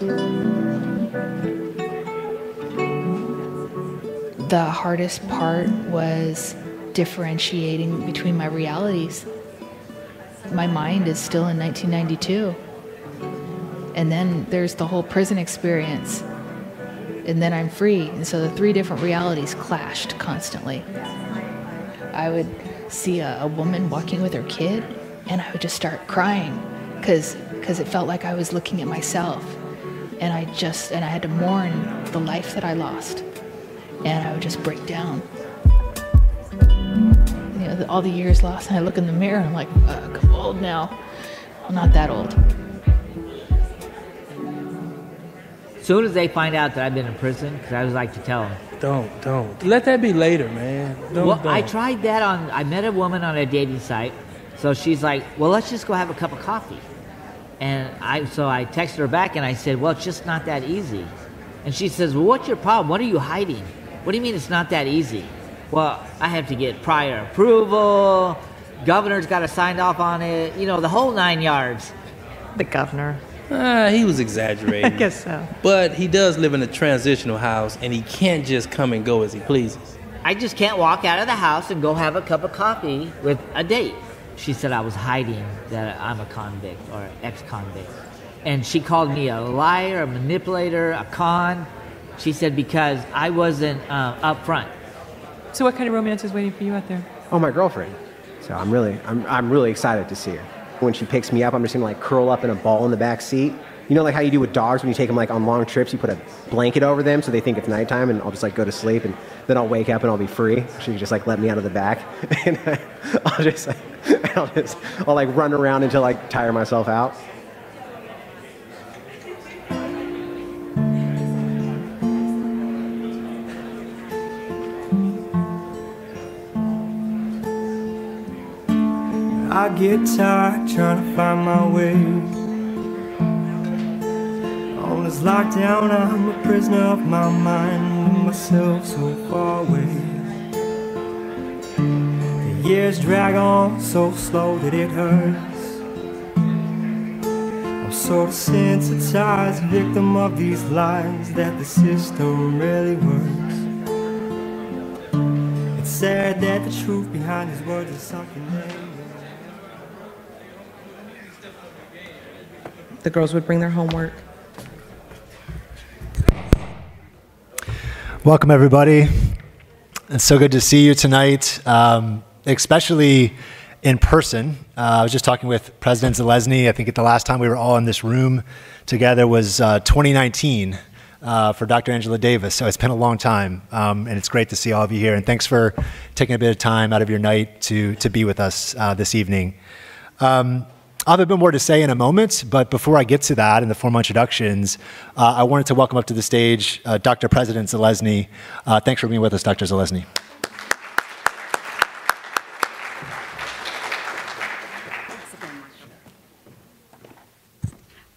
The hardest part was differentiating between my realities. My mind is still in 1992. And then there's the whole prison experience. And then I'm free. And so the three different realities clashed constantly. I would see a woman walking with her kid, and I would just start crying because it felt like I was looking at myself. And I had to mourn the life that I lost. And I would just break down. You know, all the years lost, and I look in the mirror, and I'm like, I'm old now. I'm not that old. As soon as they find out that I've been in prison, because I always like to tell them. Don't. Let that be later, man. Don't. I tried that I met a woman on a dating site. So she's like, well, let's just go have a cup of coffee. And so I texted her back and I said, well, it's just not that easy. And she says, well, what's your problem? What are you hiding? What do you mean it's not that easy? Well, I have to get prior approval. Governor's got to sign off on it. You know, the whole 9 yards. The governor. He was exaggerating. I guess so. But he does live in a transitional house, and he can't just come and go as he pleases. I just can't walk out of the house and go have a cup of coffee with a date. She said I was hiding that I'm a convict or ex-convict. And she called me a liar, a manipulator, a con. She said because I wasn't up front. So what kind of romance is waiting for you out there? Oh, my girlfriend. So I'm really excited to see her. When she picks me up, I'm just gonna like curl up in a ball in the back seat. You know, like how you do with dogs when you take them like on long trips, you put a blanket over them so they think it's nighttime, and I'll just like go to sleep, and then I'll wake up and I'll be free. She can just like let me out of the back, and I'll like run around until I tire myself out. I get tired trying to find my way. On this lockdown, I'm a prisoner of my mind, with myself so far away. The years drag on so slow that it hurts. I'm sort of sensitized, victim of these lies that the system really works. It's sad that the truth behind these words is something that The girls would bring their homework. Welcome, everybody. It's so good to see you tonight, especially in person. I was just talking with President Zelensky. I think the last time we were all in this room together was 2019 for Dr. Angela Davis. So it's been a long time, and it's great to see all of you here. And thanks for taking a bit of time out of your night to be with us this evening. I'll have a bit more to say in a moment, but before I get to that and the formal introductions, I wanted to welcome up to the stage Dr. President Zelensky. Thanks for being with us, Dr. Zelensky.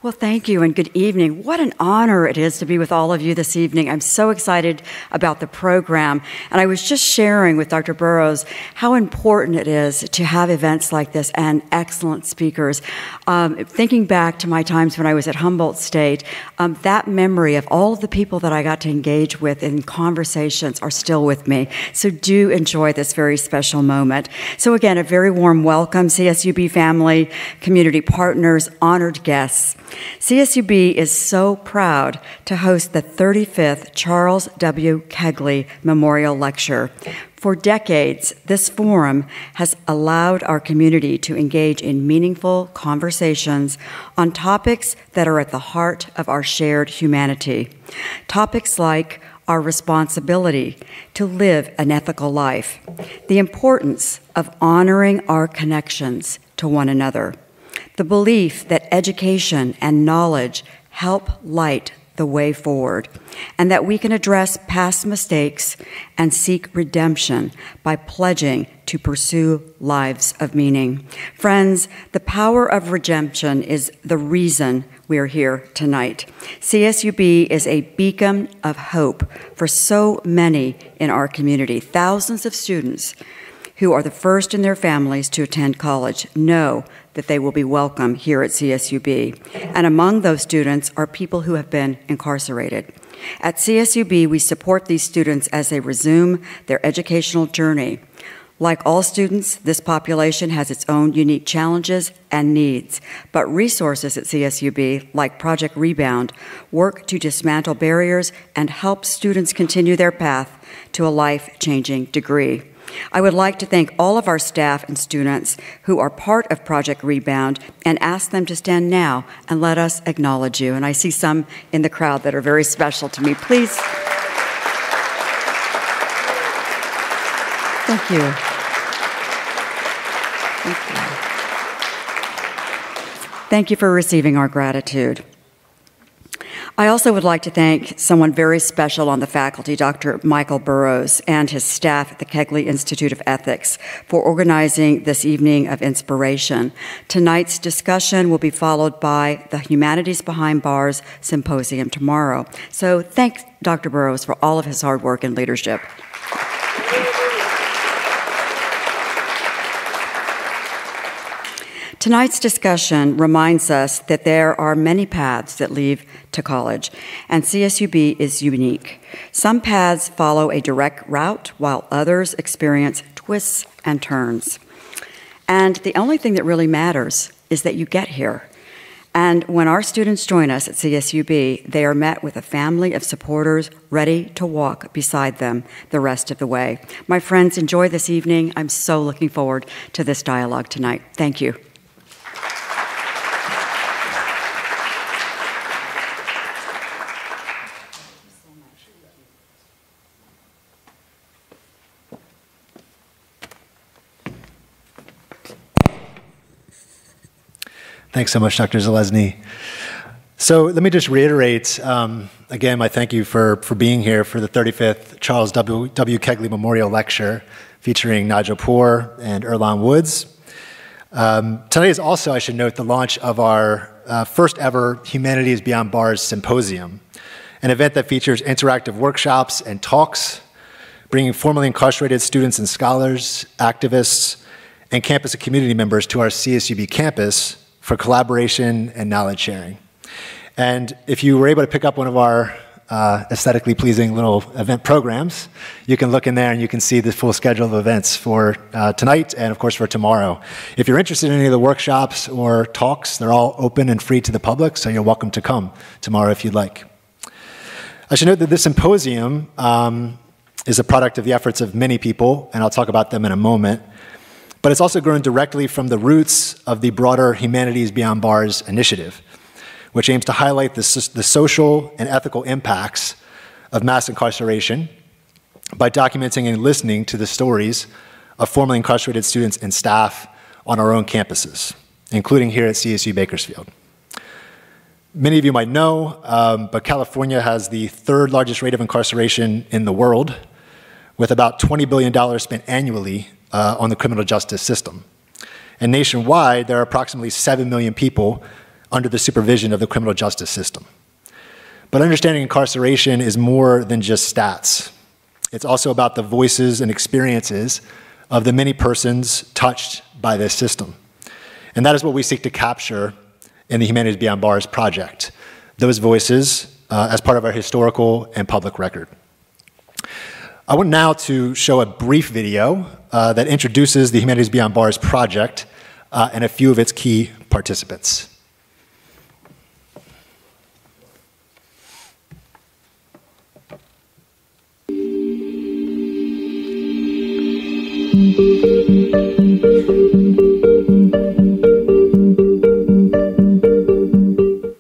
Well, thank you and good evening. What an honor it is to be with all of you this evening. I'm so excited about the program. And I was just sharing with Dr. Burroughs how important it is to have events like this and excellent speakers. Thinking back to my times when I was at Humboldt State, that memory of all of the people that I got to engage with in conversations are still with me. So do enjoy this very special moment. So again, a very warm welcome, CSUB family, community partners, honored guests. CSUB is so proud to host the 35th Charles W. Kegley Memorial Lecture. For decades, this forum has allowed our community to engage in meaningful conversations on topics that are at the heart of our shared humanity. Topics like our responsibility to live an ethical life, the importance of honoring our connections to one another, the belief that education and knowledge help light the way forward, and that we can address past mistakes and seek redemption by pledging to pursue lives of meaning. Friends, the power of redemption is the reason we're here tonight. CSUB is a beacon of hope for so many in our community, thousands of students who are the first in their families to attend college know that they will be welcome here at CSUB. And among those students are people who have been incarcerated. At CSUB, we support these students as they resume their educational journey. Like all students, this population has its own unique challenges and needs, but resources at CSUB, like Project Rebound, work to dismantle barriers and help students continue their path to a life-changing degree. I would like to thank all of our staff and students who are part of Project Rebound and ask them to stand now and let us acknowledge you. And I see some in the crowd that are very special to me. Please. Thank you. Thank you. Thank you for receiving our gratitude. I also would like to thank someone very special on the faculty, Dr. Michael Burroughs, and his staff at the Kegley Institute of Ethics for organizing this evening of inspiration. Tonight's discussion will be followed by the Humanities Behind Bars Symposium tomorrow. So thank Dr. Burroughs for all of his hard work and leadership. Tonight's discussion reminds us that there are many paths that lead to college, and CSUB is unique. Some paths follow a direct route, while others experience twists and turns. And the only thing that really matters is that you get here. And when our students join us at CSUB, they are met with a family of supporters ready to walk beside them the rest of the way. My friends, enjoy this evening. I'm so looking forward to this dialogue tonight. Thank you. Thanks so much, Dr. Zelezny. So let me just reiterate, again, my thank you for being here for the 35th Charles W. Kegley Memorial Lecture featuring Nigel Poor and Earlonne Woods. Tonight is also, I should note, the launch of our first ever Humanities Beyond Bars Symposium, an event that features interactive workshops and talks, bringing formerly incarcerated students and scholars, activists, and campus and community members to our CSUB campus for collaboration and knowledge sharing. And if you were able to pick up one of our aesthetically pleasing little event programs, you can look in there and you can see the full schedule of events for tonight and of course for tomorrow. If you're interested in any of the workshops or talks, they're all open and free to the public, so you're welcome to come tomorrow if you'd like. I should note that this symposium is a product of the efforts of many people, and I'll talk about them in a moment. But it's also grown directly from the roots of the broader Humanities Beyond Bars initiative, which aims to highlight the social and ethical impacts of mass incarceration by documenting and listening to the stories of formerly incarcerated students and staff on our own campuses, including here at CSU Bakersfield. Many of you might know, but California has the third largest rate of incarceration in the world, with about $20 billion spent annually on the criminal justice system. And nationwide, there are approximately 7 million people under the supervision of the criminal justice system. But understanding incarceration is more than just stats. It's also about the voices and experiences of the many persons touched by this system. And that is what we seek to capture in the Humanities Beyond Bars project, those voices as part of our historical and public record. I want now to show a brief video that introduces the Humanities Beyond Bars project and a few of its key participants.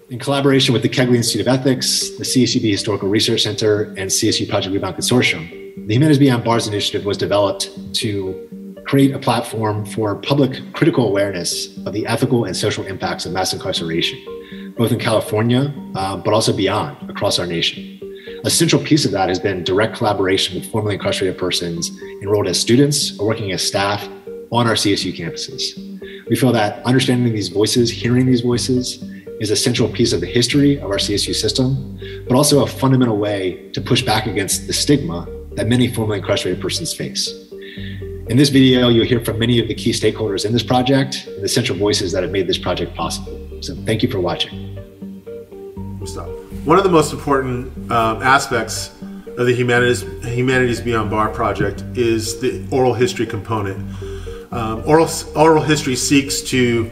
In collaboration with the Kegley Institute of Ethics, the CSUB Historical Research Center, and CSU Project Rebound Consortium, the Humanities Beyond Bars initiative was developed to create a platform for public critical awareness of the ethical and social impacts of mass incarceration, both in California, but also beyond, across our nation. A central piece of that has been direct collaboration with formerly incarcerated persons enrolled as students or working as staff on our CSU campuses. We feel that understanding these voices, hearing these voices, is a central piece of the history of our CSU system, but also a fundamental way to push back against the stigma that many formerly incarcerated persons face. In this video, you'll hear from many of the key stakeholders in this project and the central voices that have made this project possible. So thank you for watching. One of the most important aspects of the Humanities Beyond Bar project is the oral history component. Oral history seeks to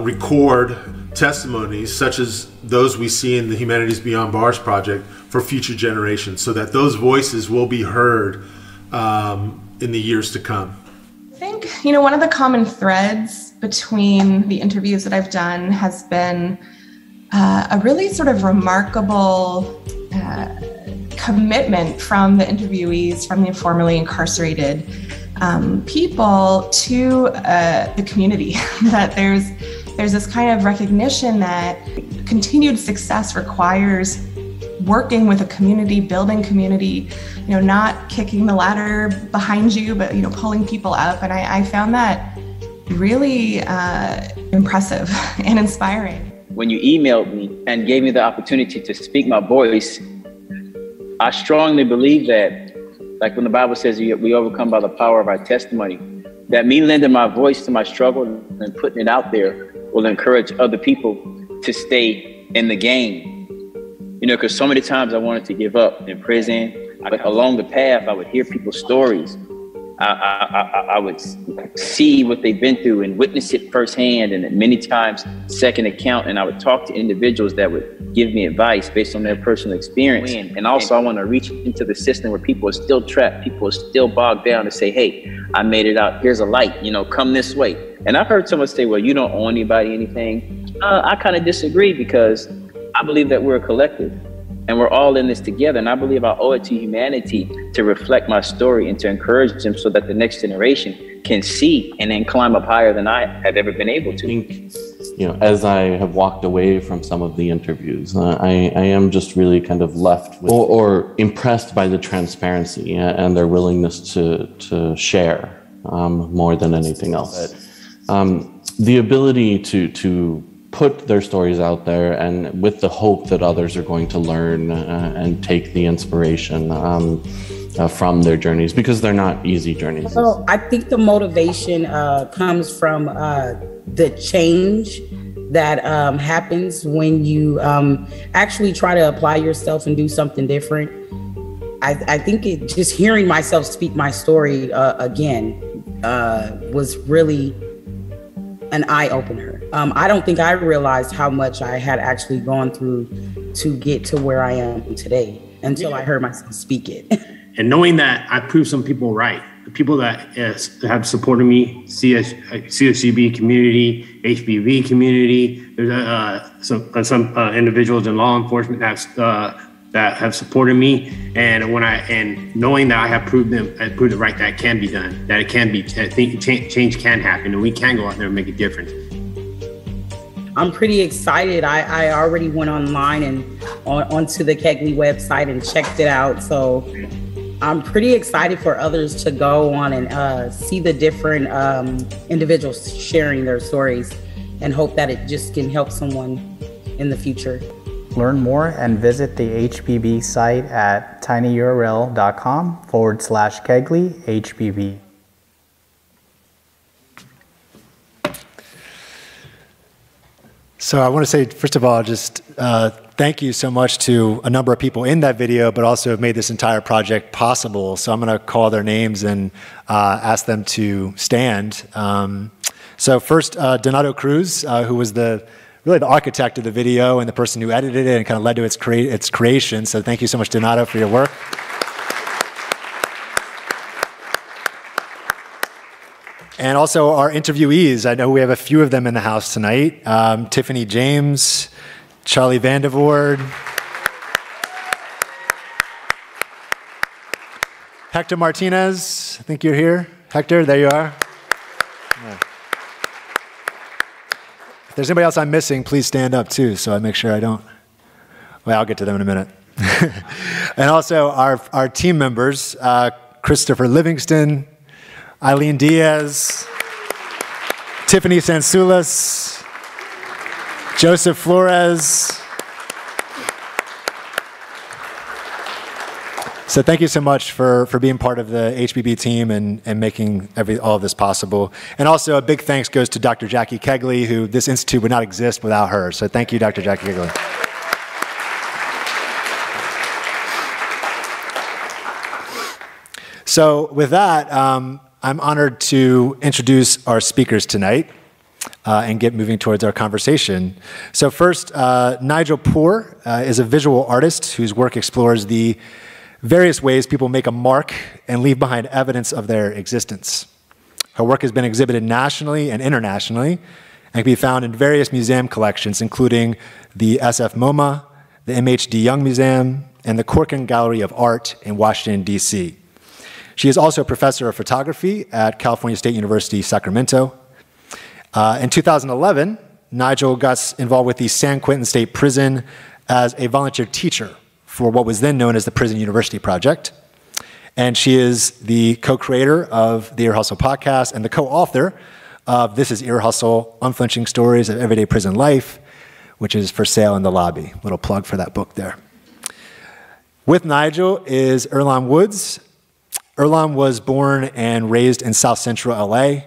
record testimonies such as those we see in the Humanities Beyond Bars project for future generations, so that those voices will be heard in the years to come. I think, one of the common threads between the interviews that I've done has been a really sort of remarkable commitment from the interviewees, from the formerly incarcerated people to the community. That there's this kind of recognition that continued success requires working with a community, building community, not kicking the ladder behind you, but pulling people up. And I found that really impressive and inspiring. When you emailed me and gave me the opportunity to speak my voice, I strongly believe that, like when the Bible says we overcome by the power of our testimony, that me lending my voice to my struggle and putting it out there will encourage other people to stay in the game. Because so many times I wanted to give up in prison, but along the path, I would hear people's stories. I would see what they've been through and witness it firsthand, and many times second account. And I would talk to individuals that would give me advice based on their personal experience. And also I want to reach into the system where people are still trapped, people are still bogged down, to say, hey, I made it out. Here's a light, come this way. And I've heard someone say, well, you don't owe anybody anything. I kind of disagree, because I believe that we're a collective. And we're all in this together. And I believe I owe it to humanity to reflect my story and to encourage them, so that the next generation can see and then climb up higher than I have ever been able to. I think, as I have walked away from some of the interviews, I am just really kind of left with, or impressed by the transparency and their willingness to share more than anything else. The ability to put their stories out there, and with the hope that others are going to learn and take the inspiration from their journeys, because they're not easy journeys. So I think the motivation comes from the change that happens when you actually try to apply yourself and do something different. I think just hearing myself speak my story again was really an eye-opener. I don't think I realized how much I had actually gone through to get to where I am today until I heard myself speak it. And knowing that I proved some people right, the people that have supported me, CSCB community, HBV community, there's some individuals in law enforcement that have supported me, and knowing that I have proved it right, that it can be done, that it can be, I think change can happen, and we can go out there and make a difference. I'm pretty excited. I already went online and onto the Kegley website and checked it out. So I'm pretty excited for others to go on and see the different individuals sharing their stories, and hope that it just can help someone in the future. Learn more and visit the HBB site at tinyurl.com/Kegley HBB. So I want to say, first of all, just thank you so much to a number of people in that video, but also have made this entire project possible. So I'm going to call their names and ask them to stand. So first, Donato Cruz, who was really the architect of the video and the person who edited it and kind of led to its creation. So thank you so much, Donato, for your work. And also our interviewees. I know we have a few of them in the house tonight. Tiffany James, Charlie Vandevoorde, Hector Martinez. I think you're here. Hector, there you are. Yeah. If there's anybody else I'm missing, please stand up too, so I make sure I don't. Well, I'll get to them in a minute. And also our team members, Christopher Livingston, Eileen Diaz, Tiffany Sansoulas, Joseph Flores, So thank you so much for being part of the HBB team and making all of this possible. And also a big thanks goes to Dr. Jackie Kegley, who this institute would not exist without her. So thank you, Dr. Jackie Kegley. So with that, I'm honored to introduce our speakers tonight and get moving towards our conversation. So first, Nigel Poor is a visual artist whose work explores the various ways people make a mark and leave behind evidence of their existence. Her work has been exhibited nationally and internationally and can be found in various museum collections, including the SF MoMA, the MHD Young Museum, and the Corcoran Gallery of Art in Washington, D.C. She is also a professor of photography at California State University, Sacramento. In 2011, Nigel got involved with the San Quentin State Prison as a volunteer teacher for what was then known as the Prison University Project. And she is the co-creator of the Ear Hustle podcast and the co-author of This is Ear Hustle, Unflinching Stories of Everyday Prison Life, which is for sale in the lobby. Little plug for that book there. With Nigel is Earlonne Woods. Earlonne was born and raised in South Central LA.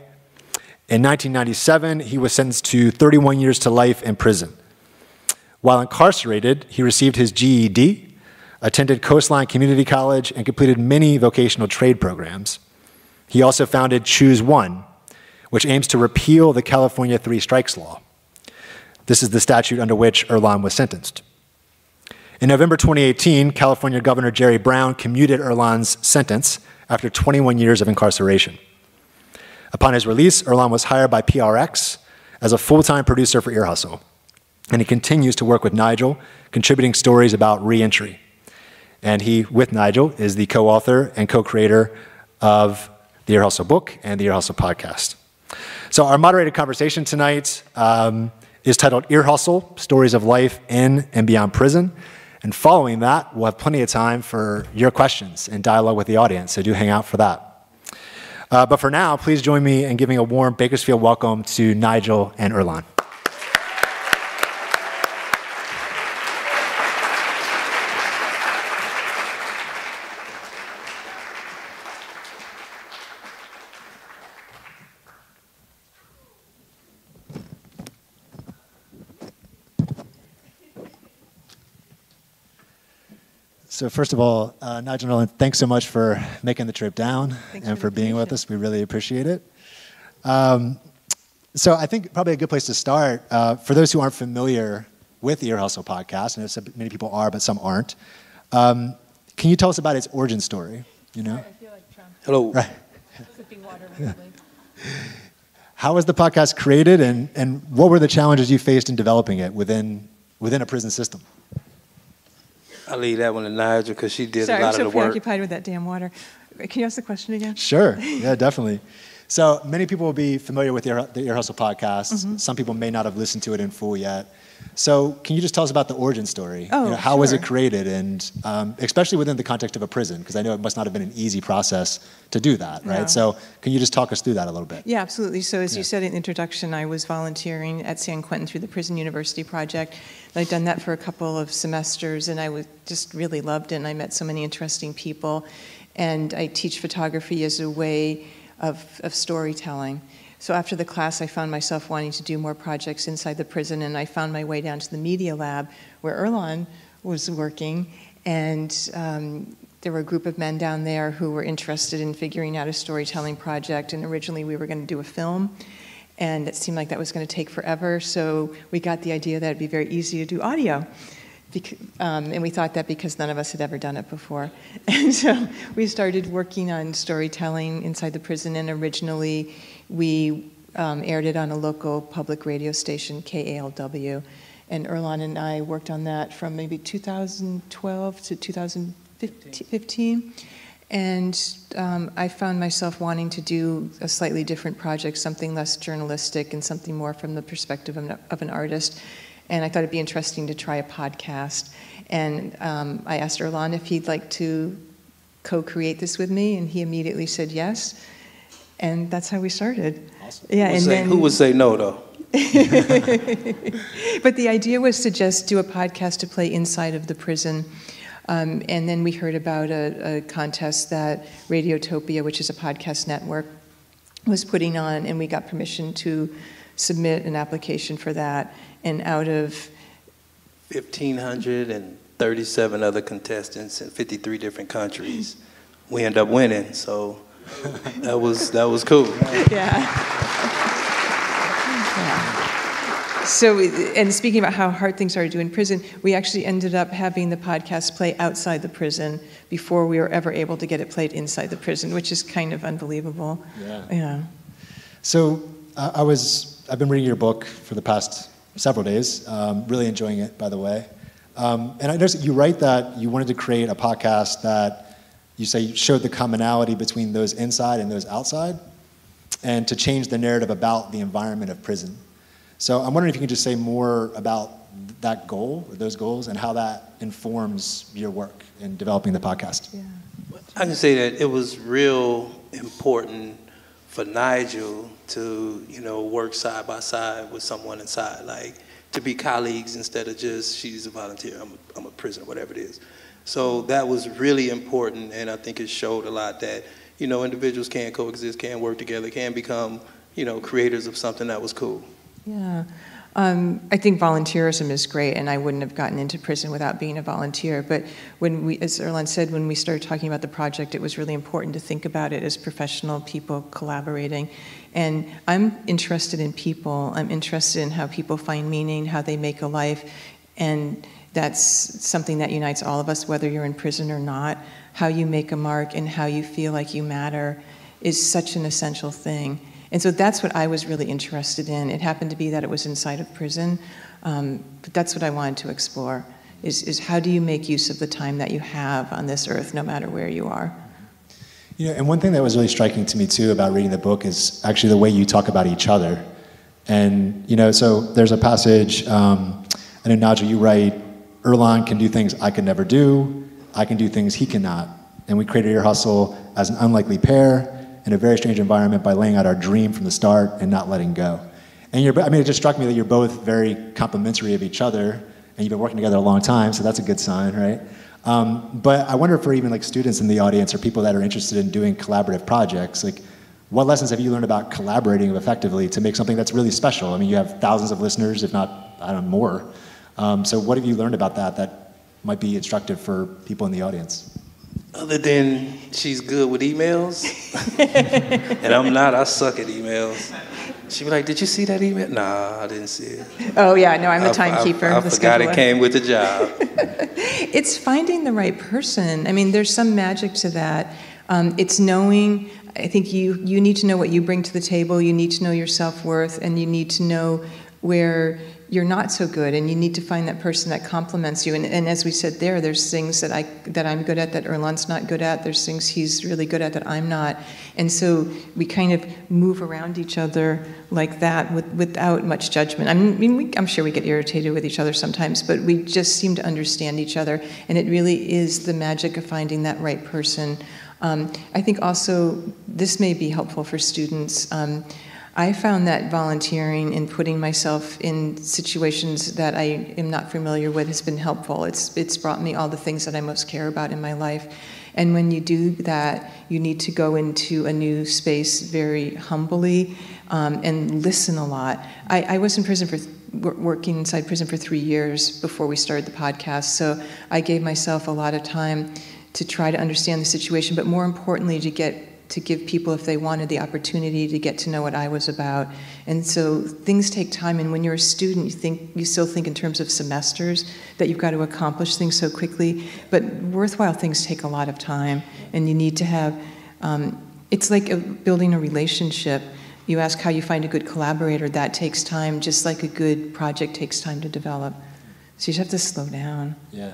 In 1997, he was sentenced to 31 years to life in prison. While incarcerated, he received his GED, attended Coastline Community College, and completed many vocational trade programs. He also founded Choose One, which aims to repeal the California 3 Strikes Law. This is the statute under which Earlonne was sentenced. In November 2018, California Governor Jerry Brown commuted Earlonne's sentence after 21 years of incarceration. Upon his release, Earlonne was hired by PRX as a full-time producer for Ear Hustle, and he continues to work with Nigel, contributing stories about re-entry. And he, with Nigel, is the co-author and co-creator of the Ear Hustle book and the Ear Hustle podcast. So our moderated conversation tonight is titled Ear Hustle, Stories of Life in and Beyond Prison. And following that, we'll have plenty of time for your questions and dialogue with the audience, so do hang out for that. But for now, please join me in giving a warm Bakersfield welcome to Nigel and Earlonne. So first of all, Nigel and Earlonne, thanks so much for making the trip down and for being with us. We really appreciate it. So I think probably a good place to start, for those who aren't familiar with the Ear Hustle podcast, and I know many people are, but some aren't, can you tell us about its origin story? You know? I feel like Trump. Hello. Right. Sipping water. How was the podcast created, and what were the challenges you faced in developing it within a prison system? I'll leave that one to Nigel because she did a lot of the work. Sorry, I'm so preoccupied with that damn water. Can you ask the question again? Sure. Yeah, definitely. So many people will be familiar with the Ear Hustle podcast. Mm-hmm. Some people may not have listened to it in full yet. So can you just tell us about the origin story? Oh, how was it created, and especially within the context of a prison, because I know it must not have been an easy process to do that, right? No. So can you just talk us through that a little bit? Yeah, absolutely. So as you said in the introduction, I was volunteering at San Quentin through the Prison University Project. I'd done that for a couple of semesters, and I just really loved it, and I met so many interesting people. And I teach photography as a way of storytelling. So after the class, I found myself wanting to do more projects inside the prison, and I found my way down to the media lab where Earlonne was working, and there were a group of men down there who were interested in figuring out a storytelling project, and originally we were going to do a film, and it seemed like that was going to take forever, so we got the idea that it'd be very easy to do audio. And we thought that because none of us had ever done it before. And so we started working on storytelling inside the prison, and originally we aired it on a local public radio station, KALW. And Earlonne and I worked on that from maybe 2012 to 2015. And I found myself wanting to do a slightly different project, something less journalistic and something more from the perspective of an artist. And I thought it'd be interesting to try a podcast. And I asked Earlonne if he'd like to co-create this with me, and he immediately said yes. And that's how we started. Awesome. Yeah, Who would say no, though? But the idea was to just do a podcast to play inside of the prison. And then we heard about a contest that Radiotopia, which is a podcast network, was putting on, and we got permission to submit an application for that. And out of 1,537 other contestants in 53 different countries, we ended up winning. So that was cool. Yeah. So, and speaking about how hard things are to do in prison, we actually ended up having the podcast play outside the prison before we were ever able to get it played inside the prison, which is kind of unbelievable. Yeah. So I've been reading your book for the past several days, really enjoying it, by the way. And I noticed you write that you wanted to create a podcast that you say showed the commonality between those inside and those outside, and to change the narrative about the environment of prison. So I'm wondering if you can just say more about that goal, or those goals, and how that informs your work in developing the podcast. Yeah. I can say that it was real important for Nigel to, work side by side with someone inside, like to be colleagues instead of just she's a volunteer, I'm a prisoner, whatever it is. So that was really important, and I think it showed a lot that, individuals can coexist, can work together, can become, creators of something that was cool. Yeah. I think volunteerism is great, and I wouldn't have gotten into prison without being a volunteer. But when we, as Earlonne said, when we started talking about the project, it was really important to think about it as professional people collaborating. And I'm interested in people. I'm interested in how people find meaning, how they make a life, and that's something that unites all of us, whether you're in prison or not. How you make a mark and how you feel like you matter is such an essential thing. And so that's what I was really interested in. It happened to be that it was inside of prison, but that's what I wanted to explore, is how do you make use of the time that you have on this earth, no matter where you are. And one thing that was really striking to me too about reading the book is actually the way you talk about each other. And, so there's a passage, I know Nigel, you write, Earlonne can do things I could never do, I can do things he cannot. And we created Ear Hustle as an unlikely pair, in a very strange environment by laying out our dream from the start and not letting go. And it just struck me that you're both very complimentary of each other, and you've been working together a long time, so that's a good sign, right? But I wonder for even students in the audience or people that are interested in doing collaborative projects, what lessons have you learned about collaborating effectively to make something that's really special? You have thousands of listeners, if not, more. So what have you learned about that might be instructive for people in the audience? Other than she's good with emails, and I'm not, I suck at emails. She'd be like, did you see that email? Nah, I didn't see it. Oh yeah, no, I'm the timekeeper. I forgot it came with the job. It's finding the right person. There's some magic to that. It's knowing, I think you need to know what you bring to the table, you need to know your self-worth, and you need to know where you're not so good, and you need to find that person that complements you. And as we said there's things that I'm good at that Earlonne's not good at. There's things he's really good at that I'm not. And so we kind of move around each other like that without much judgment. I'm sure we get irritated with each other sometimes, but we just seem to understand each other. And it really is the magic of finding that right person. I think also this may be helpful for students. I found that volunteering and putting myself in situations that I am not familiar with has been helpful. It's brought me all the things that I most care about in my life. And when you do that, you need to go into a new space very humbly and listen a lot. I was in prison working inside prison for 3 years before we started the podcast, so I gave myself a lot of time to try to understand the situation, but more importantly, to give people, if they wanted, the opportunity to get to know what I was about. And so things take time, and when you're a student, you still think in terms of semesters, that you've got to accomplish things so quickly, but worthwhile things take a lot of time, and you need to have, it's like building a relationship. You ask how you find a good collaborator, that takes time, just like a good project takes time to develop. So you just have to slow down. Yeah.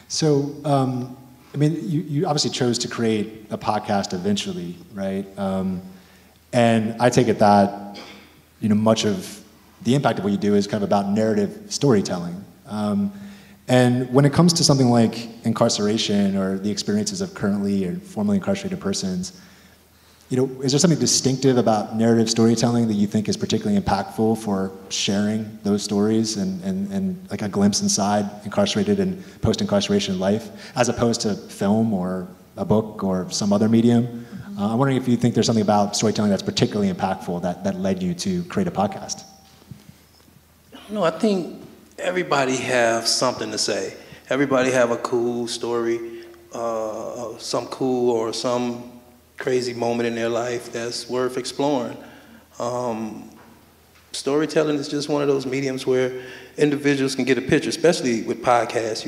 So, you obviously chose to create a podcast eventually, right? And I take it that, much of the impact of what you do is kind of about narrative storytelling. And when it comes to something like incarceration or the experiences of currently or formerly incarcerated persons, is there something distinctive about narrative storytelling that you think is particularly impactful for sharing those stories and like a glimpse inside incarcerated and post-incarceration life, as opposed to film or a book or some other medium? I'm wondering if you think there's something about storytelling that's particularly impactful that led you to create a podcast. No, I think everybody have something to say. Everybody have a cool story, some cool or some crazy moment in their life that's worth exploring. Storytelling is just one of those mediums where individuals can get a picture, especially with podcasts.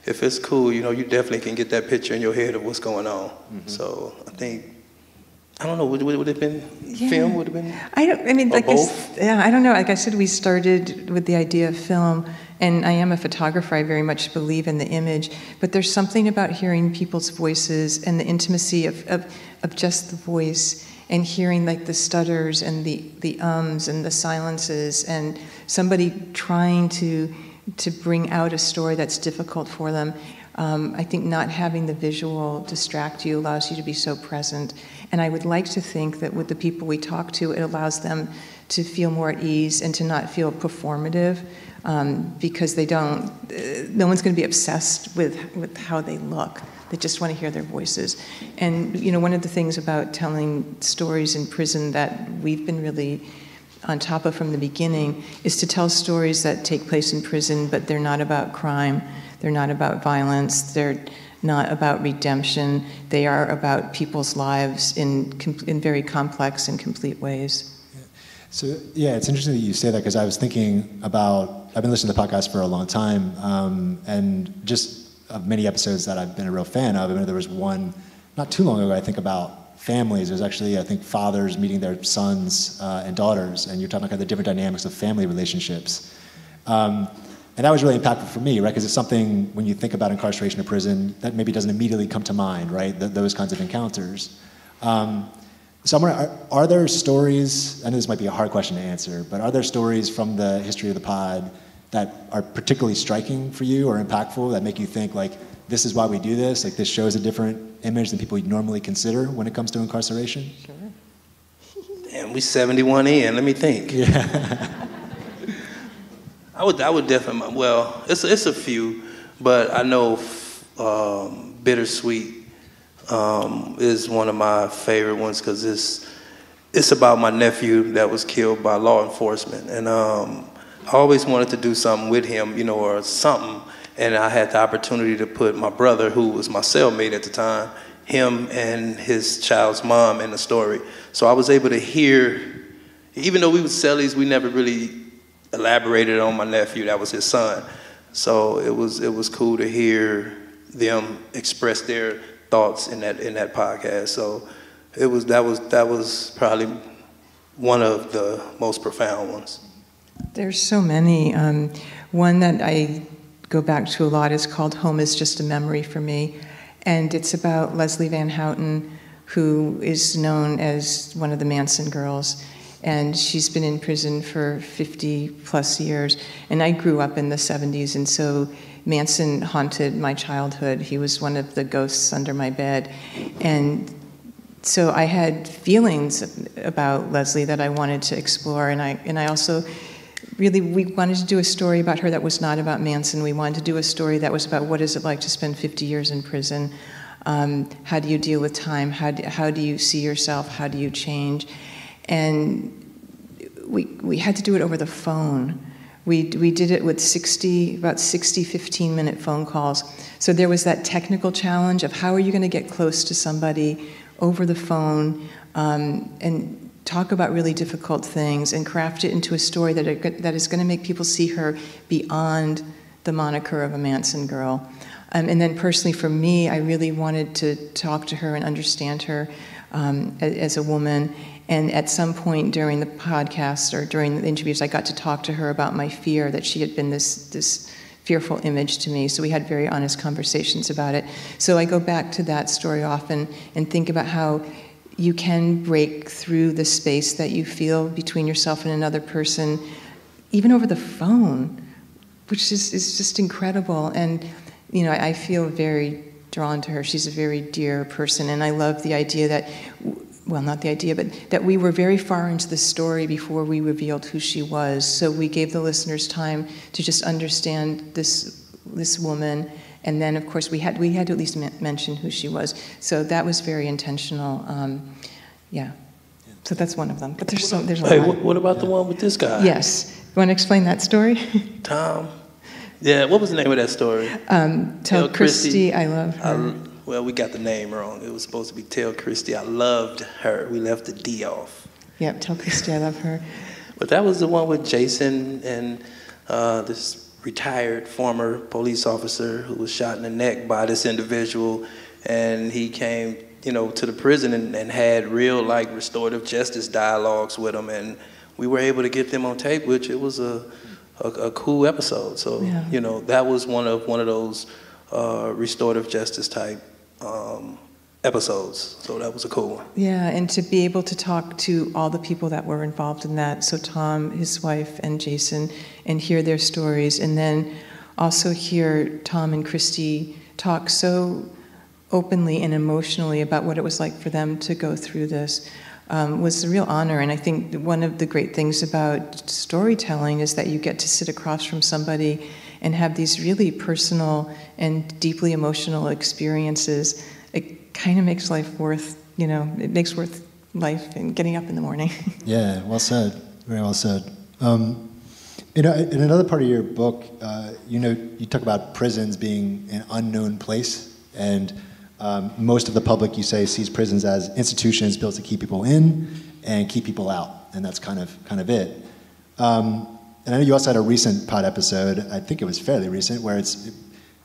If it's cool, you definitely can get that picture in your head of what's going on. Mm-hmm. So I think, I don't know, would it have been film? Would it have been? Both? I don't know. Like I said, we started with the idea of film, and I am a photographer. I very much believe in the image, but there's something about hearing people's voices and the intimacy of just the voice, and hearing like the stutters and the ums and the silences, and somebody trying to bring out a story that's difficult for them. I think not having the visual distract you allows you to be so present. And I would like to think that with the people we talk to, it allows them to feel more at ease and to not feel performative, because no one's going to be obsessed with how they look. They just want to hear their voices. And one of the things about telling stories in prison that we've been really on top of from the beginning is to tell stories that take place in prison, but they're not about crime, they're not about violence, they're not about redemption. They are about people's lives in very complex and complete ways. So it's interesting that you say that, because I was thinking about, I've been listening to the podcast for a long time, and just of many episodes that I've been a real fan of. I mean, there was one not too long ago, I think, about families. There's actually, I think, fathers meeting their sons and daughters, and you're talking about the different dynamics of family relationships. And that was really impactful for me, right? Because it's something, when you think about incarceration or prison, that maybe doesn't immediately come to mind, right? Those kinds of encounters. So I'm wondering, are there stories, I know this might be a hard question to answer, but are there stories from the history of the pod that are particularly striking for you or impactful, that make you think, like, this is why we do this, like this shows a different image than people normally consider when it comes to incarceration? Sure. Damn, we 71 in, let me think. Yeah. I would definitely, well, it's a few, but I know Bittersweet is one of my favorite ones, because it's about my nephew that was killed by law enforcement, and I always wanted to do something with him, or something, and I had the opportunity to put my brother, who was my cellmate at the time, him and his child's mom in the story. So I was able to hear, even though we were cellies, we never really elaborated on my nephew, that was his son. So it was cool to hear them express their thoughts in that podcast. So that was probably one of the most profound ones. There's so many. One that I go back to a lot is called Home is Just a Memory for Me. And it's about Leslie Van Houten, who is known as one of the Manson girls. And she's been in prison for 50 plus years. And I grew up in the 70s, and so Manson haunted my childhood. He was one of the ghosts under my bed. And so I had feelings about Leslie that I wanted to explore. And I also really, we wanted to do a story about her that was not about Manson. We wanted to do a story that was about what is it like to spend 50 years in prison. How do you deal with time? How do you see yourself? How do you change? And we had to do it over the phone. We did it with about 60 15-minute phone calls. So there was that technical challenge of how are you going to get close to somebody over the phone and talk about really difficult things and craft it into a story that is going to make people see her beyond the moniker of a Manson girl. And then personally for me, I really wanted to talk to her and understand her as a woman. And at some point during the podcast or during the interviews, I got to talk to her about my fear that she had been this fearful image to me. So we had very honest conversations about it. So I go back to that story often and think about how you can break through the space that you feel between yourself and another person, even over the phone, which is just incredible. And I feel very drawn to her. She's a very dear person, and I love the idea that well, not the idea, but that we were very far into the story before we revealed who she was. So we gave the listeners time to just understand this woman, and then of course we had to at least mention who she was. So that was very intentional. Yeah. So that's one of them. But there's a lot. What about the one with this guy? Yes. You want to explain that story? Tom. Yeah. What was the name of that story? Tell Christy I love her. Well, we got the name wrong. It was supposed to be Tell Christy I loved her. We left the D off. Yep, Tell Christy I love her. But that was the one with Jason and this retired former police officer who was shot in the neck by this individual, and he came, to the prison and had real restorative justice dialogues with them, and we were able to get them on tape, which it was a cool episode. So that was one of those restorative justice type episodes. So that was a cool one. Yeah, and to be able to talk to all the people that were involved in that, so Tom, his wife, and Jason, and hear their stories, and then also hear Tom and Christy talk so openly and emotionally about what it was like for them to go through this was a real honor. And I think one of the great things about storytelling is that you get to sit across from somebody and have these really personal and deeply emotional experiences. It kind of makes life worth, it makes worth life and getting up in the morning. Yeah, well said. Very well said. In another part of your book, you talk about prisons being an unknown place, and most of the public, you say, sees prisons as institutions built to keep people in and keep people out, and that's kind of it. And I know you also had a recent pod episode, I think it was fairly recent, where it's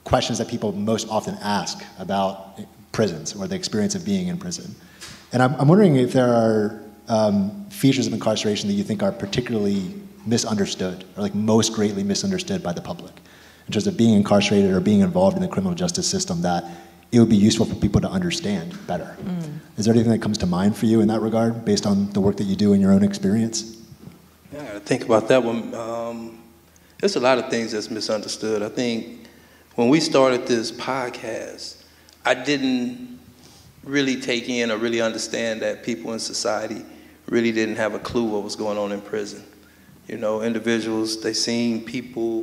questions that people most often ask about prisons or the experience of being in prison. And I'm wondering if there are features of incarceration that you think are particularly misunderstood or most greatly misunderstood by the public in terms of being incarcerated or being involved in the criminal justice system that it would be useful for people to understand better. Is there anything that comes to mind for you in that regard based on the work that you do in your own experience? Yeah, I gotta think about that one. There's a lot of things that's misunderstood. I think when we started this podcast, I didn't really take in or really understand that people in society really didn't have a clue what was going on in prison. Individuals, they seen people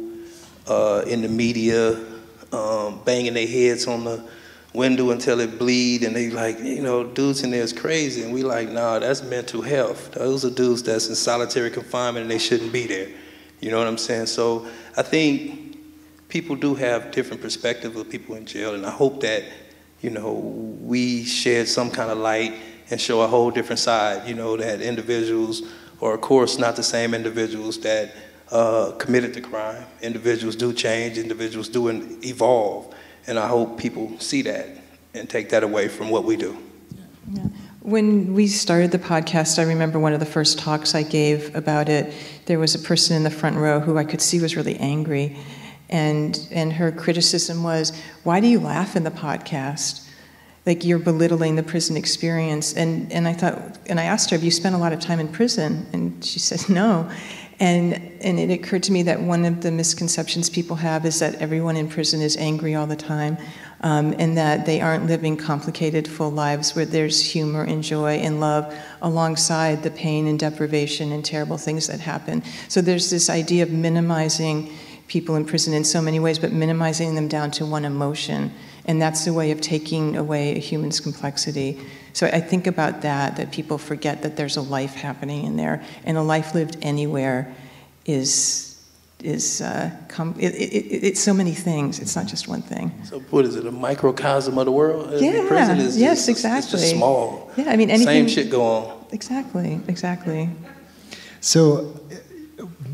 in the media banging their heads on the window until it bleed, and they dudes in there is crazy, and we nah, that's mental health. Those are dudes that's in solitary confinement and they shouldn't be there. You know what I'm saying? So I think people do have different perspectives of people in jail, and I hope that we shed some kind of light and show a whole different side, that individuals, or of course not the same individuals that committed the crime. Individuals do change, individuals do evolve, and I hope people see that and take that away from what we do. Yeah. When we started the podcast, I remember one of the first talks I gave about it, there was a person in the front row who I could see was really angry, and her criticism was, why do you laugh in the podcast? You're belittling the prison experience. And I asked her, have you spent a lot of time in prison? And she said, no. And it occurred to me that one of the misconceptions people have is that everyone in prison is angry all the time, and that they aren't living complicated, full lives where there's humor and joy and love alongside the pain and deprivation and terrible things that happen. So there's this idea of minimizing people in prison in so many ways, but minimizing them down to one emotion. And that's the way of taking away a human's complexity. So I think about that people forget that there's a life happening in there, and a life lived anywhere is it's so many things. It's not just one thing. So what is it, a microcosm of the world? Yeah, prison is exactly. It's just small. Yeah, I mean, anything. Same shit go on. Exactly. So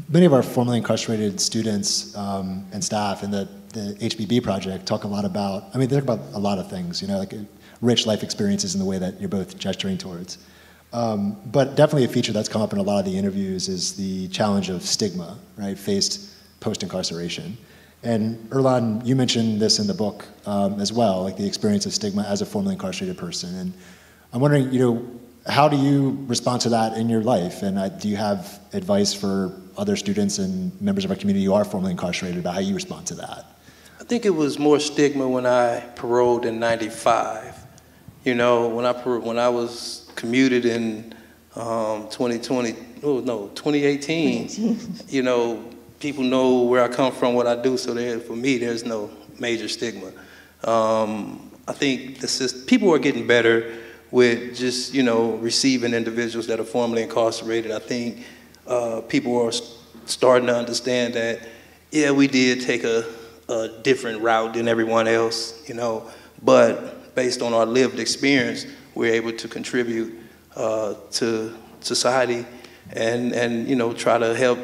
many of our formerly incarcerated students and staff in the HBB project talk a lot about, they talk about a lot of things, rich life experiences in the way that you're both gesturing towards. But definitely a feature that's come up in a lot of the interviews is the challenge of stigma, right, faced post-incarceration. And Earlonne, you mentioned this in the book as well, the experience of stigma as a formerly incarcerated person. And I'm wondering, how do you respond to that in your life? And do you have advice for other students and members of our community who are formerly incarcerated about how you respond to that? I think it was more stigma when I paroled in '95. When I was commuted in 2018, you know, people know where I come from, what I do, so for me, there's no major stigma. I think people are getting better with just, you know, receiving individuals that are formerly incarcerated. I think people are starting to understand that, yeah, we did take a different route than everyone else, you know, but based on our lived experience, we're able to contribute to society and you know, try to help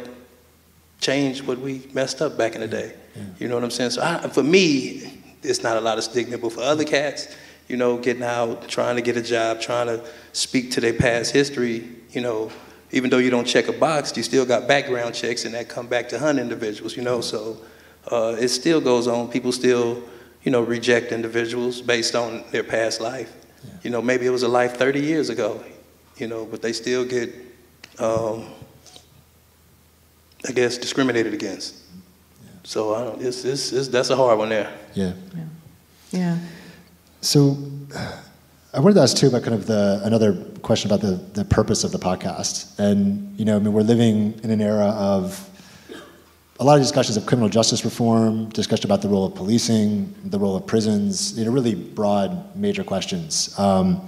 change what we messed up back in the day. Yeah. You know what I'm saying? So for me, it's not a lot of stigma, but for other cats, you know, getting out, trying to get a job, trying to speak to their past history, you know, even though you don't check a box, you still got background checks and that come back to hunt individuals, you know, so it still goes on. People still, you know, reject individuals based on their past life. Yeah. You know, maybe it was a life 30 years ago, you know, but they still get, I guess, discriminated against. Yeah. So that's a hard one there. Yeah. Yeah. So I wanted to ask too about kind of another question about the purpose of the podcast. And, you know, I mean, we're living in an era of a lot of discussions of criminal justice reform, discussion about the role of policing, the role of prisons, you know, really broad, major questions. I'm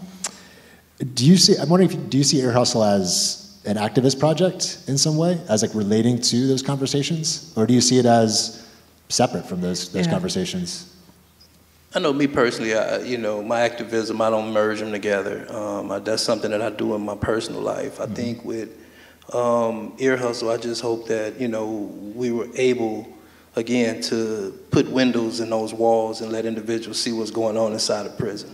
wondering, do you see Ear Hustle as an activist project in some way, as like relating to those conversations? Or do you see it as separate from those conversations? I know me personally, you know, my activism, I don't merge them together. That's something that I do in my personal life. I think with Ear Hustle, I just hope that, you know, we were able, again, to put windows in those walls and let individuals see what's going on inside of prison.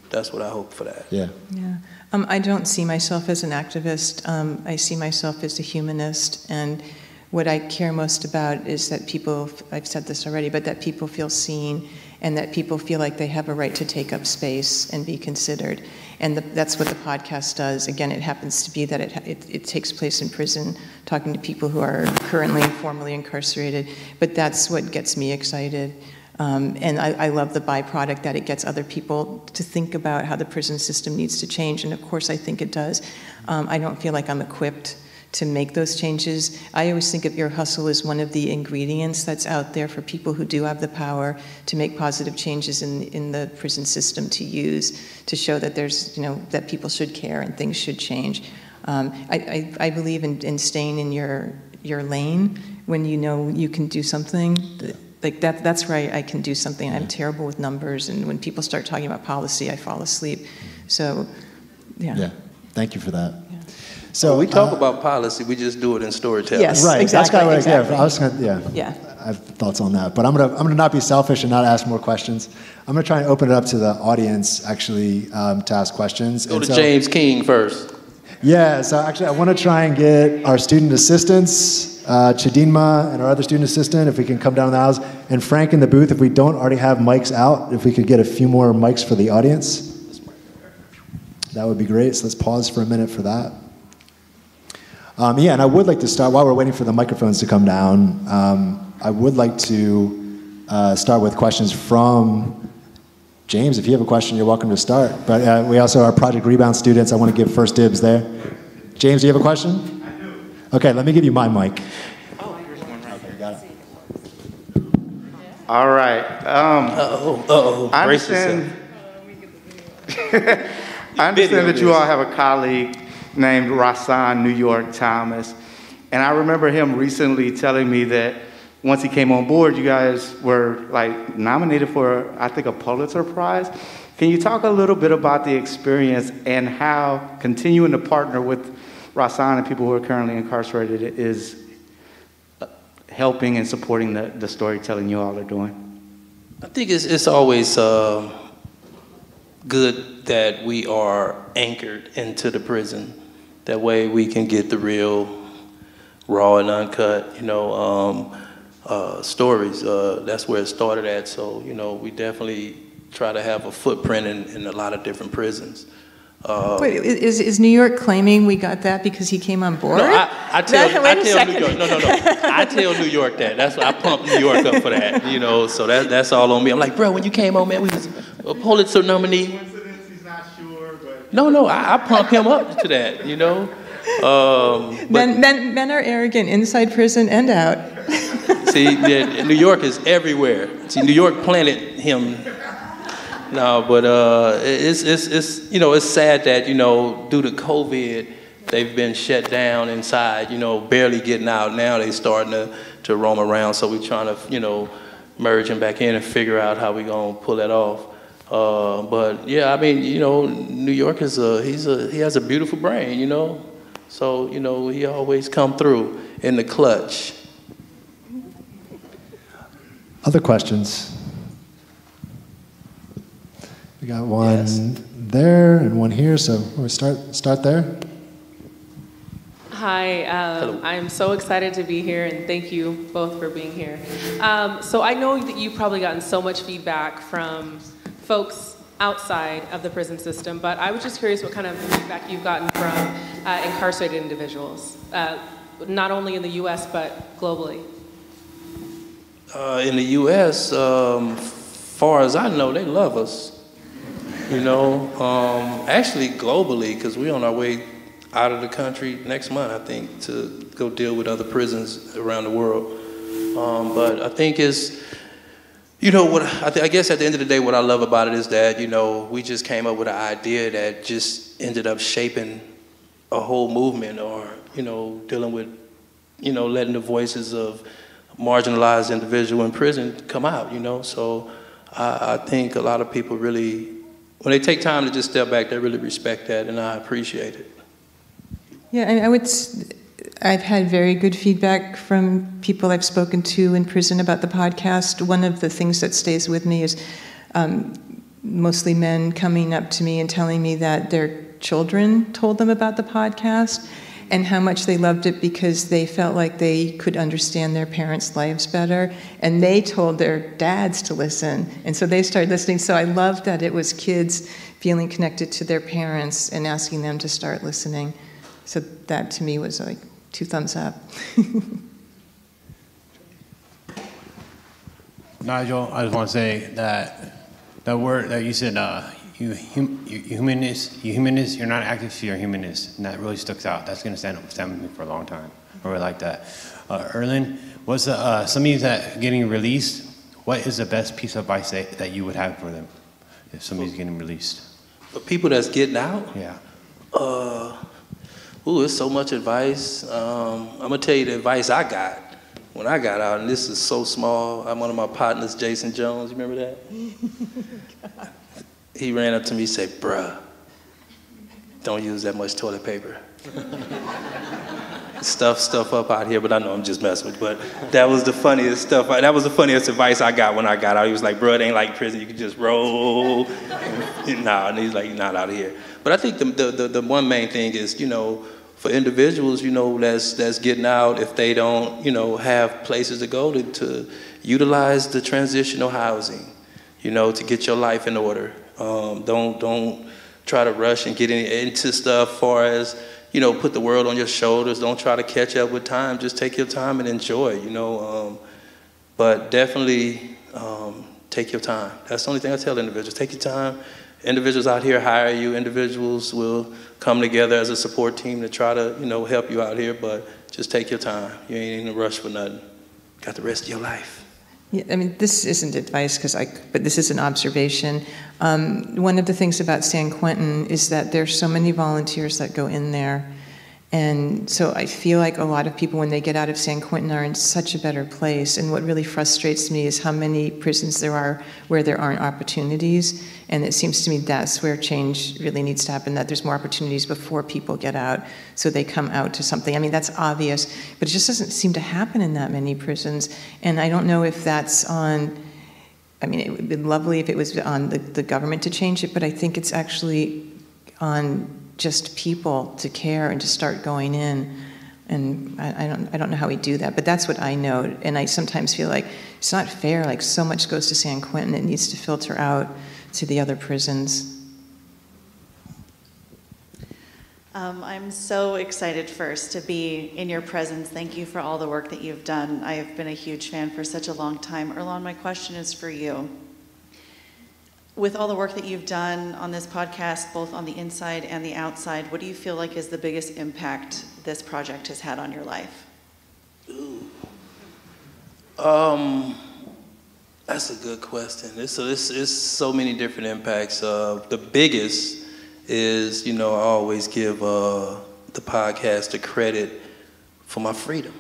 That's what I hope for that. Yeah. Yeah. I don't see myself as an activist. I see myself as a humanist, and what I care most about is that people, I've said this already, but that people feel seen and that people feel like they have a right to take up space and be considered. And that's what the podcast does. Again, it happens to be that it takes place in prison, talking to people who are currently formerly incarcerated, but that's what gets me excited. And I love the byproduct that it gets other people to think about how the prison system needs to change, and of course I think it does. I don't feel like I'm equipped to make those changes. I always think of Ear Hustle as one of the ingredients that's out there for people who do have the power to make positive changes in the prison system to use, to show that there's, you know, that people should care and things should change. I believe in staying in your lane when you know you can do something. Like that's right, I can do something. I'm terrible with numbers, and when people start talking about policy, I fall asleep. So, yeah. Yeah, thank you for that. Yeah. So we talk about policy, we just do it in storytelling. Yes, right. Exactly. That's kind of what exactly. I was gonna, yeah. I have thoughts on that, but I'm gonna not be selfish and not ask more questions. I'm gonna try and open it up to the audience actually to ask questions. Go to James King first. Yeah, so actually I want to try and get our student assistants, Chidinma and our other student assistant, if we can come down the aisles, and Frank in the booth, if we don't already have mics out, if we could get a few more mics for the audience, that would be great. So let's pause for a minute for that. Yeah, and I would like to start, while we're waiting for the microphones to come down, I would like to start with questions from James. If you have a question, you're welcome to start. But we also are Project Rebound students. I want to give first dibs there. James, do you have a question? I do. Okay, let me give you my mic. Oh, here's one right there. Got it. All right. I understand. I understand that you all have a colleague named Rasan New York Thomas, and I remember him recently telling me that once he came on board, you guys were like nominated for, I think, a Pulitzer Prize. Can you talk a little bit about the experience and how continuing to partner with Rasan and people who are currently incarcerated is helping and supporting the storytelling you all are doing? I think it's always good that we are anchored into the prison. That way we can get the real, raw and uncut, you know, stories. That's where it started at. So, you know, we definitely try to have a footprint in a lot of different prisons. Wait, is New York claiming we got that because he came on board? No, I tell New York. No. I tell New York that. That's why I pump New York up for that. You know, so that's all on me. I'm like, bro, when you came on, man, we was a Pulitzer nominee. Coincidence, he's not sure, but No, I pump him up to that, you know. Men are arrogant inside prison and out. See, New York is everywhere. See, New York planted him. No, but it's you know, it's sad that, you know, due to COVID, they've been shut down inside, you know, barely getting out. Now they starting to roam around, so we're trying to, you know, merge him back in and figure out how we gonna pull that off. But yeah, I mean, you know, New York is he has a beautiful brain, you know. So, you know, he always come through in the clutch. Other questions? We got one there and one here, so we'll start there. Hi, I'm so excited to be here, and thank you both for being here. So I know that you've probably gotten so much feedback from folks outside of the prison system, but I was just curious what kind of feedback you've gotten from incarcerated individuals, not only in the U.S., but globally. In the U.S., far as I know, they love us. You know, actually globally, because we're on our way out of the country next month, I think, to go deal with other prisons around the world. But I think it's, you know, what I guess at the end of the day, what I love about it is that, you know, we just came up with an idea that just ended up shaping a whole movement, or, you know, dealing with, you know, letting the voices of marginalized individual in prison come out, you know. So I think a lot of people really, when they take time to just step back, they really respect that, and I appreciate it. Yeah, I've had very good feedback from people I've spoken to in prison about the podcast. One of the things that stays with me is mostly men coming up to me and telling me that their children told them about the podcast and how much they loved it because they felt like they could understand their parents' lives better, and they told their dads to listen, and so they started listening. So I loved that it was kids feeling connected to their parents and asking them to start listening. So that to me was like 2 thumbs up. Nigel, I just want to say that the word that you said, you humanist, you're not activist, you're a humanist, and that really sticks out. That's going to stand with me for a long time. I really like that. Earlonne, what's some of you that are getting released, what is the best piece of advice that you would have for them if somebody's getting released? For people that's getting out? Yeah. It's so much advice. I'm going to tell you the advice I got when I got out, and this is so small. I'm one of my partners, Jason Jones, you remember that? He ran up to me and said, "Bruh, don't use that much toilet paper." Stuff up out here, but I know I'm just messing with you. But that was the funniest stuff. That was the funniest advice I got when I got out. He was like, "Bruh, it ain't like prison. You can just roll." And he's like, "You're not out of here." But I think the one main thing is, you know, for individuals, you know, that's getting out, if they don't, you know, have places to go to utilize the transitional housing, you know, to get your life in order. Don't try to rush and get into stuff far as, you know, put the world on your shoulders. Don't try to catch up with time. Just take your time and enjoy, you know. But definitely take your time. That's the only thing I tell individuals. Take your time. Individuals out here hire you. Individuals will come together as a support team to try to, you know, help you out here. But just take your time. You ain't in a rush for nothing. Got the rest of your life. Yeah, I mean, this isn't advice, but this is an observation. One of the things about San Quentin is that there's so many volunteers that go in there. And so I feel like a lot of people, when they get out of San Quentin, are in such a better place. And what really frustrates me is how many prisons there are where there aren't opportunities. And it seems to me that's where change really needs to happen, that there's more opportunities before people get out, so they come out to something. I mean, that's obvious, but it just doesn't seem to happen in that many prisons. And I don't know if that's on, I mean, it would be lovely if it was on the government to change it, but I think it's actually on just people to care and to start going in. And I don't know how we do that, but that's what I know. And I sometimes feel like it's not fair, like so much goes to San Quentin, it needs to filter out to the other prisons. I'm so excited first to be in your presence. Thank you for all the work that you've done. I have been a huge fan for such a long time. Earlonne, my question is for you. with all the work that you've done on this podcast, both on the inside and the outside, what do you feel like is the biggest impact this project has had on your life? That's a good question. It's so many different impacts. The biggest is, I always give the podcast the credit for my freedom,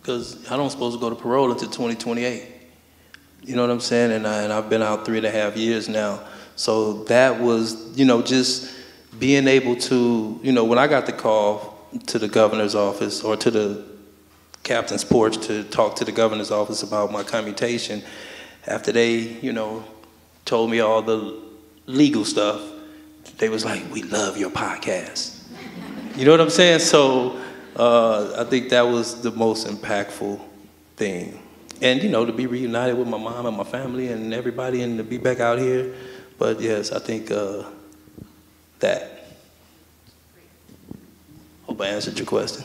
because I don't supposed to go to parole until 2028. You know what I'm saying? And I've been out 3.5 years now. So that was, just being able to, when I got the call to the governor's office or to the captain's porch to talk to the governor's office about my commutation, after they, told me all the legal stuff, they was like, "We love your podcast." You know what I'm saying? So I think that was the most impactful thing. And, to be reunited with my mom and my family and everybody and to be back out here. But yes, I think that. Hope I answered your question.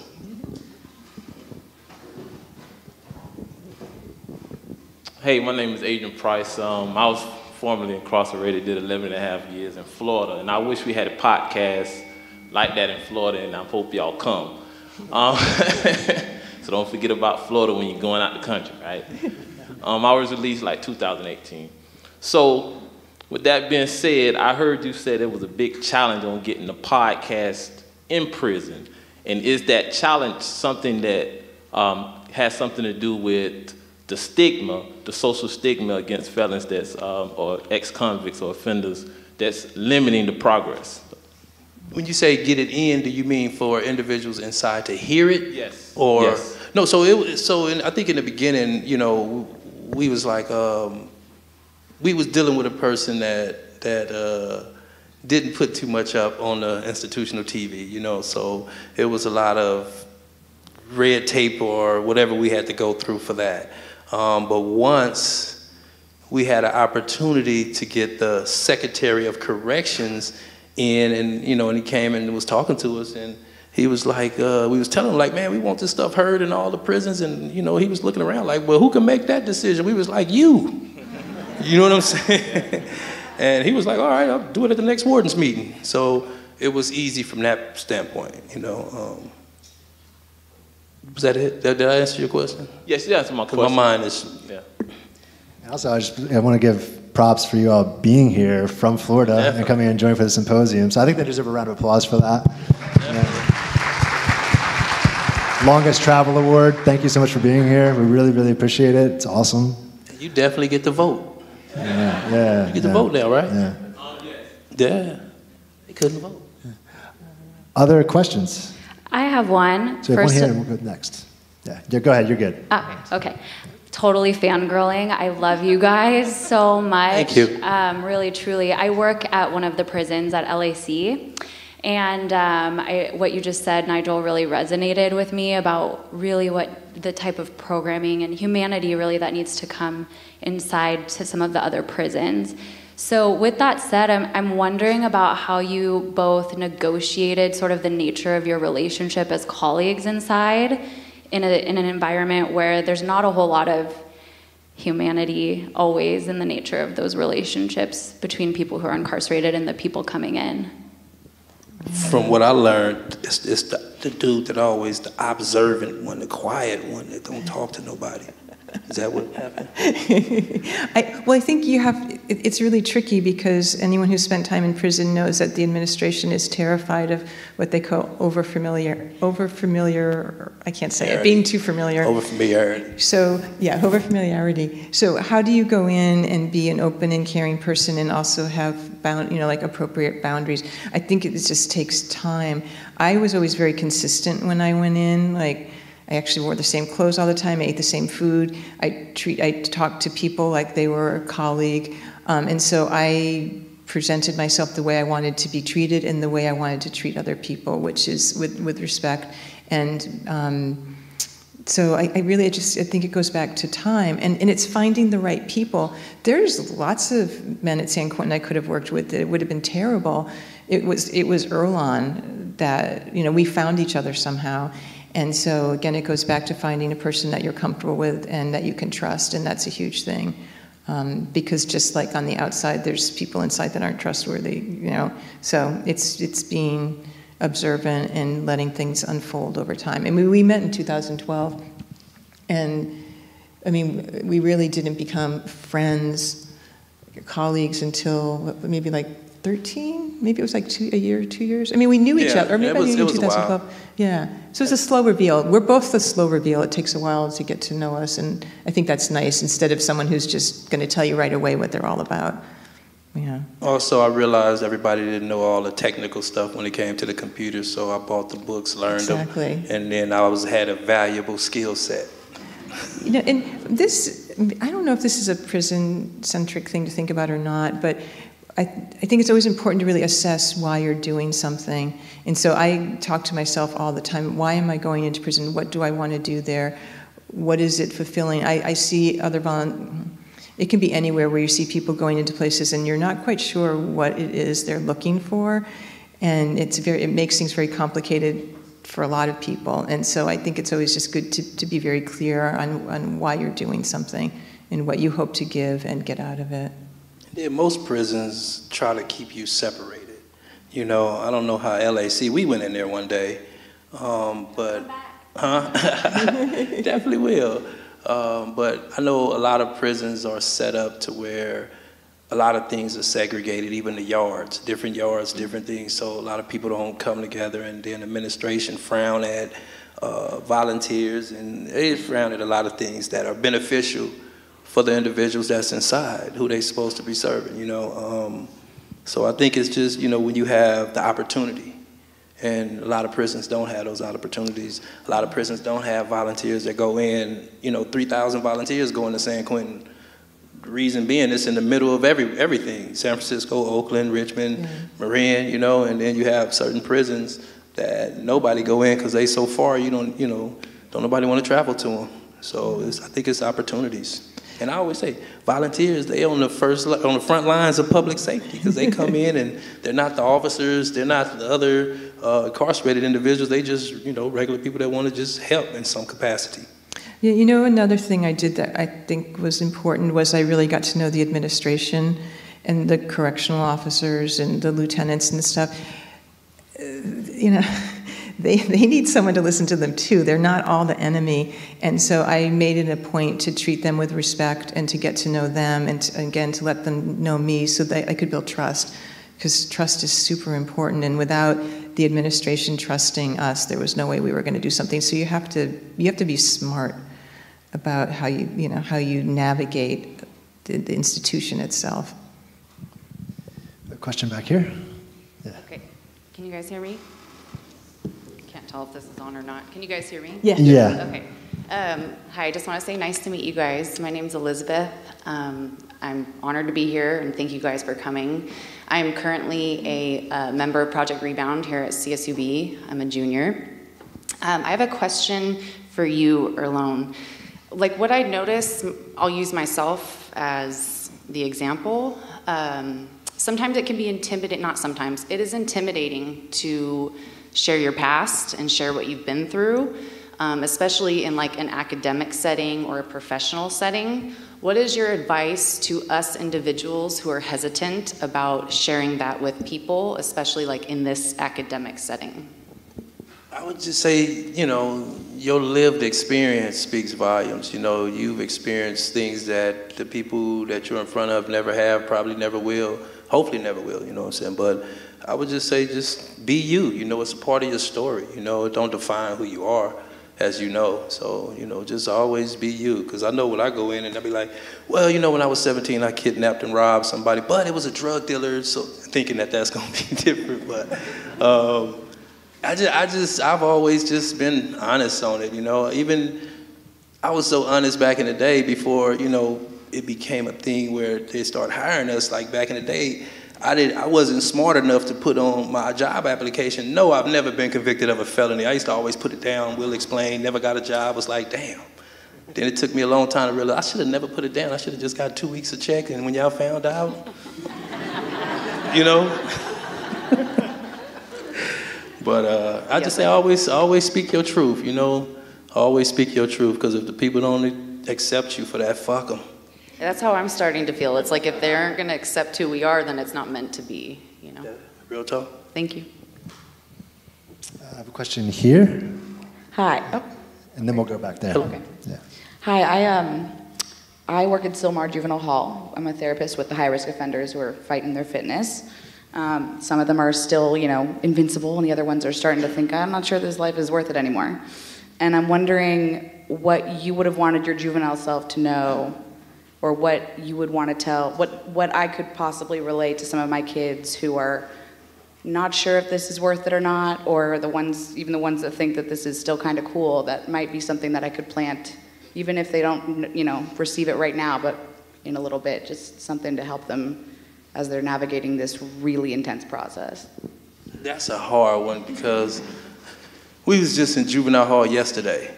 Hey, my name is Adrian Price. I was formerly incarcerated, did 11.5 years in Florida, and I wish we had a podcast like that in Florida, and I hope y'all come. So don't forget about Florida when you're going out the country, right? I was released like 2018. So with that being said, I heard you say there was a big challenge on getting the podcast in prison. And is that challenge something that has something to do with the stigma, the social stigma against felons that's, or ex-convicts or offenders that's limiting the progress? When you say get it in, do you mean for individuals inside to hear it? Yes. Or yes. No, I think in the beginning, we was like, we was dealing with a person that didn't put too much up on the institutional TV, so it was a lot of red tape or whatever we had to go through for that. But once we had an opportunity to get the Secretary of Corrections in, and and he came and was talking to us, and he was like, we was telling him like, man, we want this stuff heard in all the prisons, and he was looking around like, well, who can make that decision? We was like, you. You know what I'm saying? And he was like, all right, I'll do it at the next warden's meeting. So it was easy from that standpoint, Was that it? Did I answer your question? Yes, you answered my question. My mind is, yeah. Also, I want to give props for you all being here from Florida Definitely. and coming and joining for the symposium. So I think they deserve a round of applause for that. Longest travel award. Thank you so much for being here. We really, really appreciate it. It's awesome. You definitely get to vote. Yeah. You get to vote now, right? Yeah. Yeah. They couldn't vote. Other questions? I have one. So one here and we'll go next. Yeah, go ahead. You're good. Oh, okay. Totally fangirling. I love you guys so much. Thank you. Really, truly. I work at one of the prisons at LAC. And what you just said, Nigel, really resonated with me about really what the type of programming and humanity really that needs to come inside to some of the other prisons. So with that said, I'm wondering about how you both negotiated sort of the nature of your relationship as colleagues inside in an environment where there's not a whole lot of humanity always in the nature of those relationships between people who are incarcerated and the people coming in. From what I learned, it's the dude that always the observant one, the quiet one that don't talk to nobody. Is that what happened? I think it's really tricky because anyone who's spent time in prison knows that the administration is terrified of what they call overfamiliar, I can't say it, being too familiar. Overfamiliarity. So, yeah, overfamiliarity. So how do you go in and be an open and caring person and also have appropriate boundaries? I think it just takes time. I was always very consistent when I went in, I actually wore the same clothes all the time. I ate the same food. I talked to people like they were a colleague. And so I presented myself the way I wanted to be treated and the way I wanted to treat other people, which is with respect. And so I think it goes back to time. And it's finding the right people. There's lots of men at San Quentin I could have worked with that it would have been terrible. It was Earlonne that, we found each other somehow. And so, again, it goes back to finding a person that you're comfortable with and that you can trust, and that's a huge thing. Because just like on the outside, there's people inside that aren't trustworthy, you know. So it's being observant and letting things unfold over time. I mean, we met in 2012, and I mean, we really didn't become friends, colleagues until maybe like 13, maybe it was like 2 years. I mean, we knew each other, or maybe I knew in 2012. Yeah, so it's a slow reveal. We're both a slow reveal. It takes a while to get to know us, and I think that's nice instead of someone who's just going to tell you right away what they're all about. Yeah. Also, I realized everybody didn't know all the technical stuff when it came to the computer, so I bought the books, learned them, and then I had a valuable skill set. You know, and this, I don't know if this is a prison-centric thing to think about or not, but I think it's always important to really assess why you're doing something. And so I talk to myself all the time, why am I going into prison? What do I want to do there? What is it fulfilling? I see other it can be anywhere where you see people going into places and you're not quite sure what it is they're looking for. And it makes things very complicated for a lot of people. And so I think it's always just good to be very clear on why you're doing something and what you hope to give and get out of it. Yeah, most prisons try to keep you separated. You know, I don't know how LAC, we went in there one day, but, definitely will. But I know a lot of prisons are set up to where a lot of things are segregated, even the yards, different things. So a lot of people don't come together, and then administration frown at volunteers, and they frown at a lot of things that are beneficial for the individuals that's inside, who they're supposed to be serving, you know. So I think it's just, you know, when you have the opportunity, and a lot of prisons don't have those opportunities. A lot of prisons don't have volunteers that go in, you know, 3,000 volunteers go into San Quentin. The reason being, it's in the middle of everything. San Francisco, Oakland, Richmond, Marin, you know, and then you have certain prisons that nobody go in because they so far, don't nobody want to travel to them. So I think it's opportunities. And I always say, volunteers, they on the front lines of public safety, because they come in and they're not the officers, they're not the other incarcerated individuals, they just, regular people that want to just help in some capacity. Yeah, another thing I did that I think was important was I really got to know the administration and the correctional officers and the lieutenants and stuff. They need someone to listen to them too. They're not all the enemy. And so I made it a point to treat them with respect and to get to know them and to let them know me so that I could build trust, because trust is super important. And without the administration trusting us, there was no way we were going to do something. So you have to be smart about how you navigate the institution itself. A question back here. Yeah. Okay. Can you guys hear me? Can't tell if this is on or not. Can you guys hear me? Yeah. Yeah. Okay. Hi, I just want to say nice to meet you guys. My name's Elizabeth. I'm honored to be here, and thank you guys for coming. I'm currently a member of Project Rebound here at CSUB. I'm a junior. I have a question for you, Earlonne. Like what I notice, I'll use myself as the example. Sometimes it can be intimidating, not sometimes, it is intimidating to share your past and share what you've been through, especially in like an academic setting or a professional setting. What is your advice to us individuals who are hesitant about sharing that with people, especially like in this academic setting? I would just say, your lived experience speaks volumes. You've experienced things that the people that you're in front of never have, probably never will, hopefully never will, you know what I'm saying? But I would just say, just be you. It's a part of your story. It don't define who you are, as you know. So, just always be you. Because I know when I go in and I'll be like, well, when I was 17, I kidnapped and robbed somebody, but it was a drug dealer. So thinking that that's going to be different. But I've always just been honest on it. Even I was so honest back in the day before, it became a thing where they start hiring us. Like back in the day, I wasn't smart enough to put on my job application, no, I've never been convicted of a felony. I used to always put it down, will explain, never got a job. Was like, damn. Then it took me a long time to realize I should have never put it down. I should have just got 2 weeks of check, and when y'all found out, But I just say always speak your truth, Always speak your truth, because if the people don't accept you for that, fuck them. That's how I'm starting to feel. It's like if they aren't going to accept who we are, then it's not meant to be, you know? Yeah. Real talk. Thank you. I have a question here, Hi. Oh, and then we'll go back there. okay. Yeah. Hi, I work at Sylmar Juvenile Hall. I'm a therapist with the high-risk offenders who are fighting their fitness. Some of them are still, you know, invincible, and the other ones are starting to think, I'm not sure this life is worth it anymore. And I'm wondering what you would have wanted your juvenile self to know, or what you would want to tell, what I could possibly relate to some of my kids who are not sure if this is worth it or not, or the ones, even the ones that think that this is still kind of cool, that might be something that I could plant, even if they don't, you know, receive it right now, but in a little bit, just something to help them as they're navigating this really intense process. That's a hard one because we was just in juvenile hall yesterday.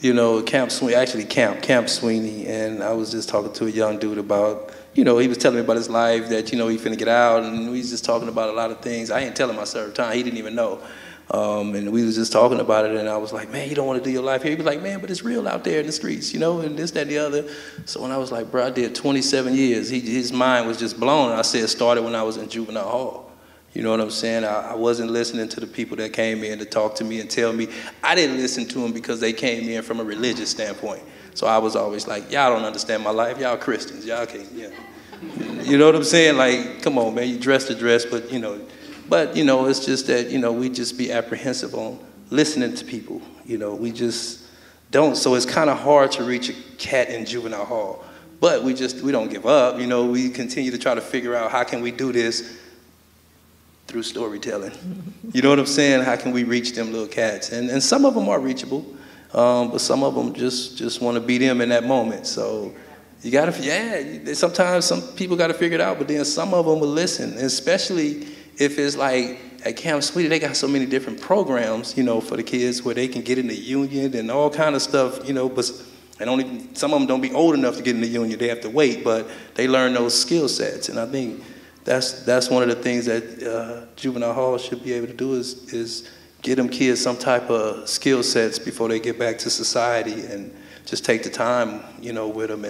You know, Camp Sweeney, and I was just talking to a young dude about, you know, he was telling me about his life, that, you know, he finna get out, and we was just talking about a lot of things. I ain't telling him I served time, he didn't even know. And we was just talking about it, and I was like, man, you don't want to do your life here. He was like, man, but it's real out there in the streets, you know, and this, that, and the other. So when I was like, bro, I did 27 years, his mind was just blown. And I said it started when I was in juvenile hall. You know what I'm saying? I wasn't listening to the people that came in to talk to me and tell me. I didn't listen to them because they came in from a religious standpoint. So I was always like, y'all don't understand my life. Y'all Christians. Y'all can't, yeah. You know what I'm saying? Like, come on, man, you dress to dress, but, you know, it's just that, you know, we just be apprehensive on listening to people. You know, we just don't. So it's kind of hard to reach a cat in juvenile hall. But we don't give up. You know, we continue to try to figure out how can we do this through storytelling. You know what I'm saying? How can we reach them little cats? And some of them are reachable, but some of them just want to be them in that moment. So you got to, sometimes some people got to figure it out, but then some of them will listen, especially if it's like at Camp Sweetie, they got so many different programs, you know, for the kids where they can get in the union and all kind of stuff, you know, but some of them don't be old enough to get in the union. They have to wait, but they learn those skill sets. And I think that's one of the things that juvenile hall should be able to do is get them kids some type of skill sets before they get back to society, and just take the time, you know, with them,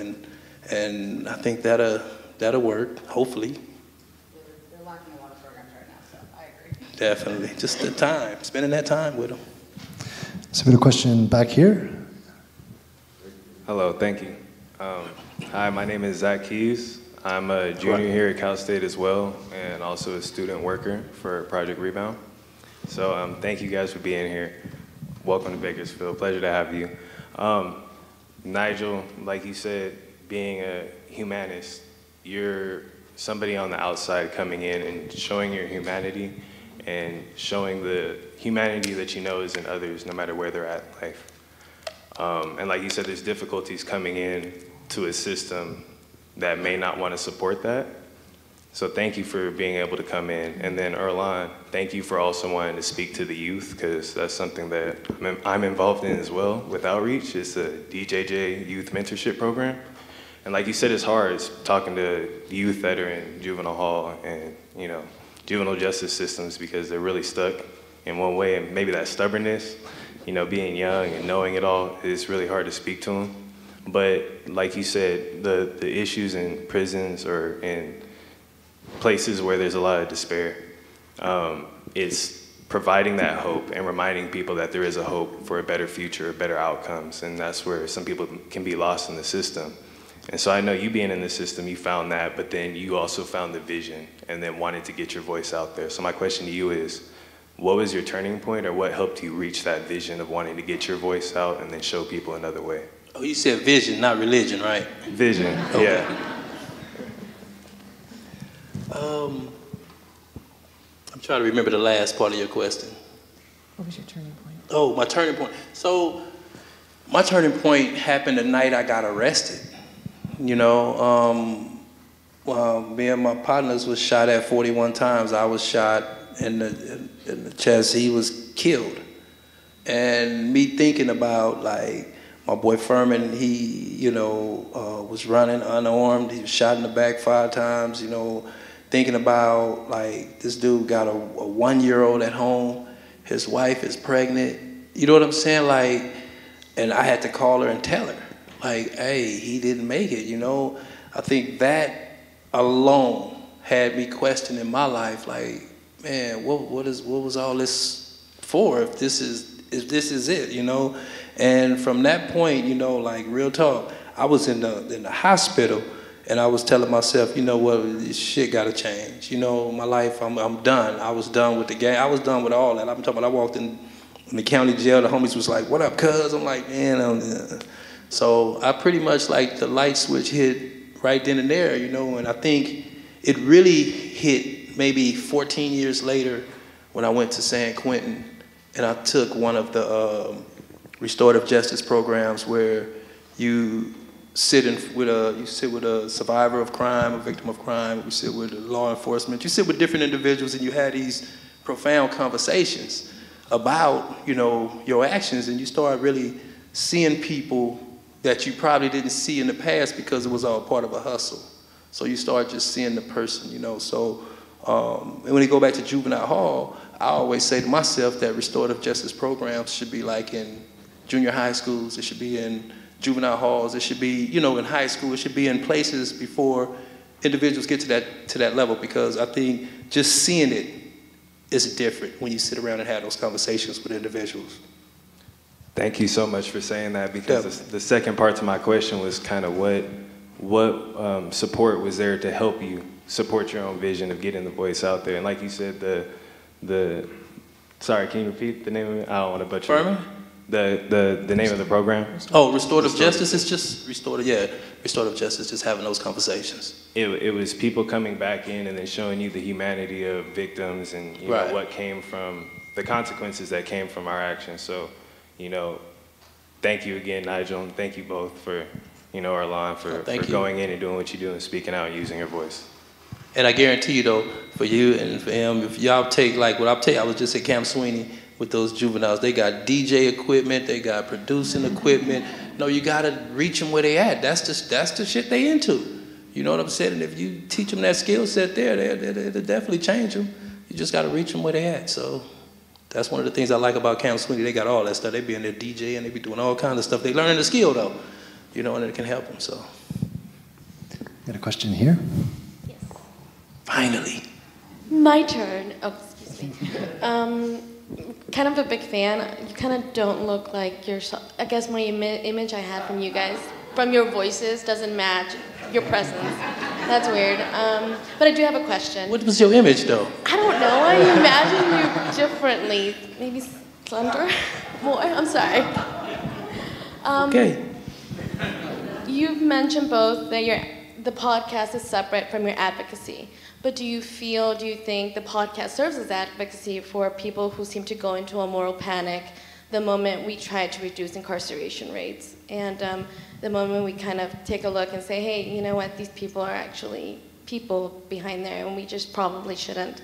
and I think that'll work, hopefully. They're lacking a lot of programs right now, so I agree. Definitely, just the time, spending that time with them. So we have a question back here. Hello, thank you. Hi, my name is Zach Keys. I'm a junior here at Cal State as well, and also a student worker for Project Rebound. So thank you guys for being here. Welcome to Bakersfield, pleasure to have you. Nigel, like you said, being a humanist, you're somebody on the outside coming in and showing your humanity and showing the humanity that you know is in others, no matter where they're at in life. And like you said, there's difficulties coming in to a system that may not want to support that. So thank you for being able to come in. And then Earlonne, thank you for also wanting to speak to the youth, because that's something that I'm involved in as well with outreach. It's a DJJ Youth Mentorship Program. And like you said, it's hard. It's talking to youth that are in juvenile hall and, you know, juvenile justice systems, because they're really stuck in one way, and maybe that stubbornness, you know, being young and knowing it all, it's really hard to speak to them. But like you said, the issues in prisons or in places where there's a lot of despair, it's providing that hope and reminding people that there is a hope for a better future, better outcomes, and that's where some people can be lost in the system. And so I know you being in the system, you found that, but then you also found the vision and then wanted to get your voice out there. So my question to you is, what was your turning point, or what helped you reach that vision of wanting to get your voice out and then show people another way? Oh, you said vision, not religion, right? Vision, okay. Yeah. I'm trying to remember the last part of your question. What was your turning point? Oh, my turning point. So my turning point happened the night I got arrested. You know, me and my partners was shot at 41 times. I was shot in the chest. He was killed. And me thinking about, like, my boy Furman, he, you know, was running unarmed. He was shot in the back 5 times, you know, thinking about, like, this dude got a 1-year-old at home. His wife is pregnant. You know what I'm saying? Like, and I had to call her and tell her, like, hey, he didn't make it, you know. I think that alone had me questioning my life, like, man, what was all this for if this is it, you know? And from that point, you know, like real talk, I was in the hospital and I was telling myself, you know what, this shit gotta change. You know, my life, I'm done. I was done with the game. I was done with all that. I'm talking about I walked in the county jail, the homies was like, what up, cuz? I'm like, man, so I pretty much like the light switch hit right then and there, you know, and I think it really hit maybe 14 years later when I went to San Quentin and I took one of the restorative justice programs where you sit with a survivor of crime, a victim of crime, you sit with law enforcement, you sit with different individuals and you had these profound conversations about, you know, your actions, and you start really seeing people that you probably didn't see in the past because it was all part of a hustle. So you start just seeing the person, you know. So and when you go back to juvenile hall, I always say to myself that restorative justice programs should be like in junior high schools, it should be in juvenile halls, it should be, you know, in high school, it should be in places before individuals get to that level, because I think just seeing it is different when you sit around and have those conversations with individuals. Thank you so much for saying that, because the second part to my question was kind of what support was there to help you support your own vision of getting the voice out there. And like you said, sorry, can you repeat the name of it? I don't want to butcher it. The name of the program? Oh, restorative justice is just restorative justice, just having those conversations. It was people coming back in and then showing you the humanity of victims and you know what came from the consequences that came from our actions. So, you know, thank you again, Nigel, and thank you both for, you know, Earlonne, for going in and doing what you do and speaking out and using your voice. And I guarantee you though, for you and for him, if y'all take like what I'll tell you, I was just at Camp Sweeney with those juveniles. They got DJ equipment, they got producing equipment. No, you gotta reach them where they at. That's the shit they into. You know what I'm saying? And if you teach them that skill set there, it'll definitely change them. You just gotta reach them where they at. So that's one of the things I like about Camp Sweeney. They got all that stuff. They be in there DJ and they be doing all kinds of stuff. They learning the skill though, you know, and it can help them. So. Got a question here? Yes. Finally. My turn. Oh, excuse me. Kind of a big fan. You kind of don't look like yourself. I guess my image I had from you guys, from your voices, doesn't match your presence. That's weird. But I do have a question. What was your image, though? I don't know. I imagine you differently. Maybe slender? More? I'm sorry. Okay. You've mentioned both that the podcast is separate from your advocacy. But do you think the podcast serves as advocacy for people who seem to go into a moral panic the moment we try to reduce incarceration rates? And the moment we kind of take a look and say, hey, you know what, these people are actually people behind there, and we just probably shouldn't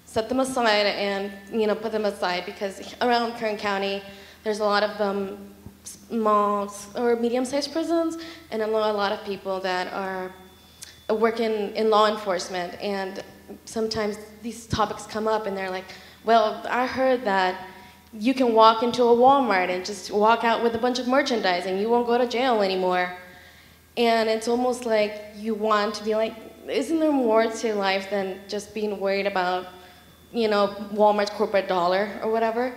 set them aside and, you know, put them aside, because around Kern County, there's a lot of small or medium-sized prisons, and a lot of people that are working in law enforcement, and sometimes these topics come up and they're like, well, I heard that you can walk into a Walmart and just walk out with a bunch of merchandise and you won't go to jail anymore. And it's almost like you want to be like, isn't there more to life than just being worried about, you know, Walmart's corporate dollar or whatever?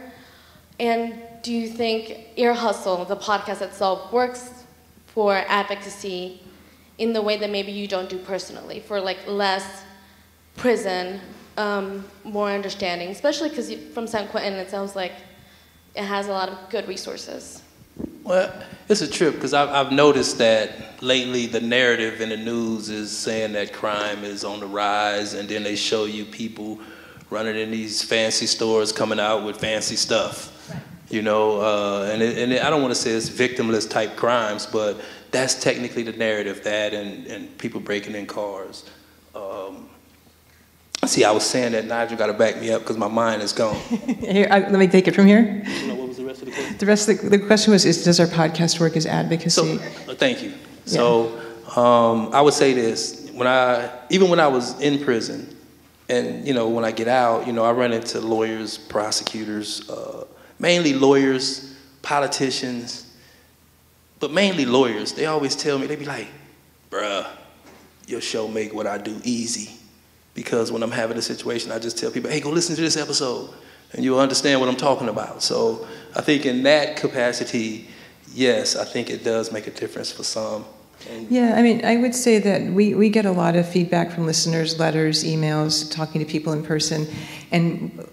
And do you think Ear Hustle, the podcast itself, works for advocacy in the way that maybe you don't do personally, for like less prison, more understanding, especially because from San Quentin, it sounds like it has a lot of good resources. Well, it's a trip, because I've noticed that lately the narrative in the news is saying that crime is on the rise, and then they show you people running in these fancy stores coming out with fancy stuff. Right. You know, and I don't want to say it's victimless type crimes, but that's technically the narrative, that and people breaking in cars. See, I was saying that Nigel got to back me up because my mind is gone. Here, let me take it from here. You know, what was the rest of the question? The rest of the question was, does our podcast work as advocacy? So, thank you. Yeah. So I would say this, even when I was in prison, and, you know, when I get out, you know, I run into lawyers, prosecutors, mainly lawyers, politicians, but mainly lawyers. They always tell me, they be like, bruh, your show make what I do easy. Because when I'm having a situation, I just tell people, hey, go listen to this episode, and you'll understand what I'm talking about. So I think in that capacity, yes, I think it does make a difference for some. Yeah, I mean, I would say that we get a lot of feedback from listeners, letters, emails, talking to people in person, and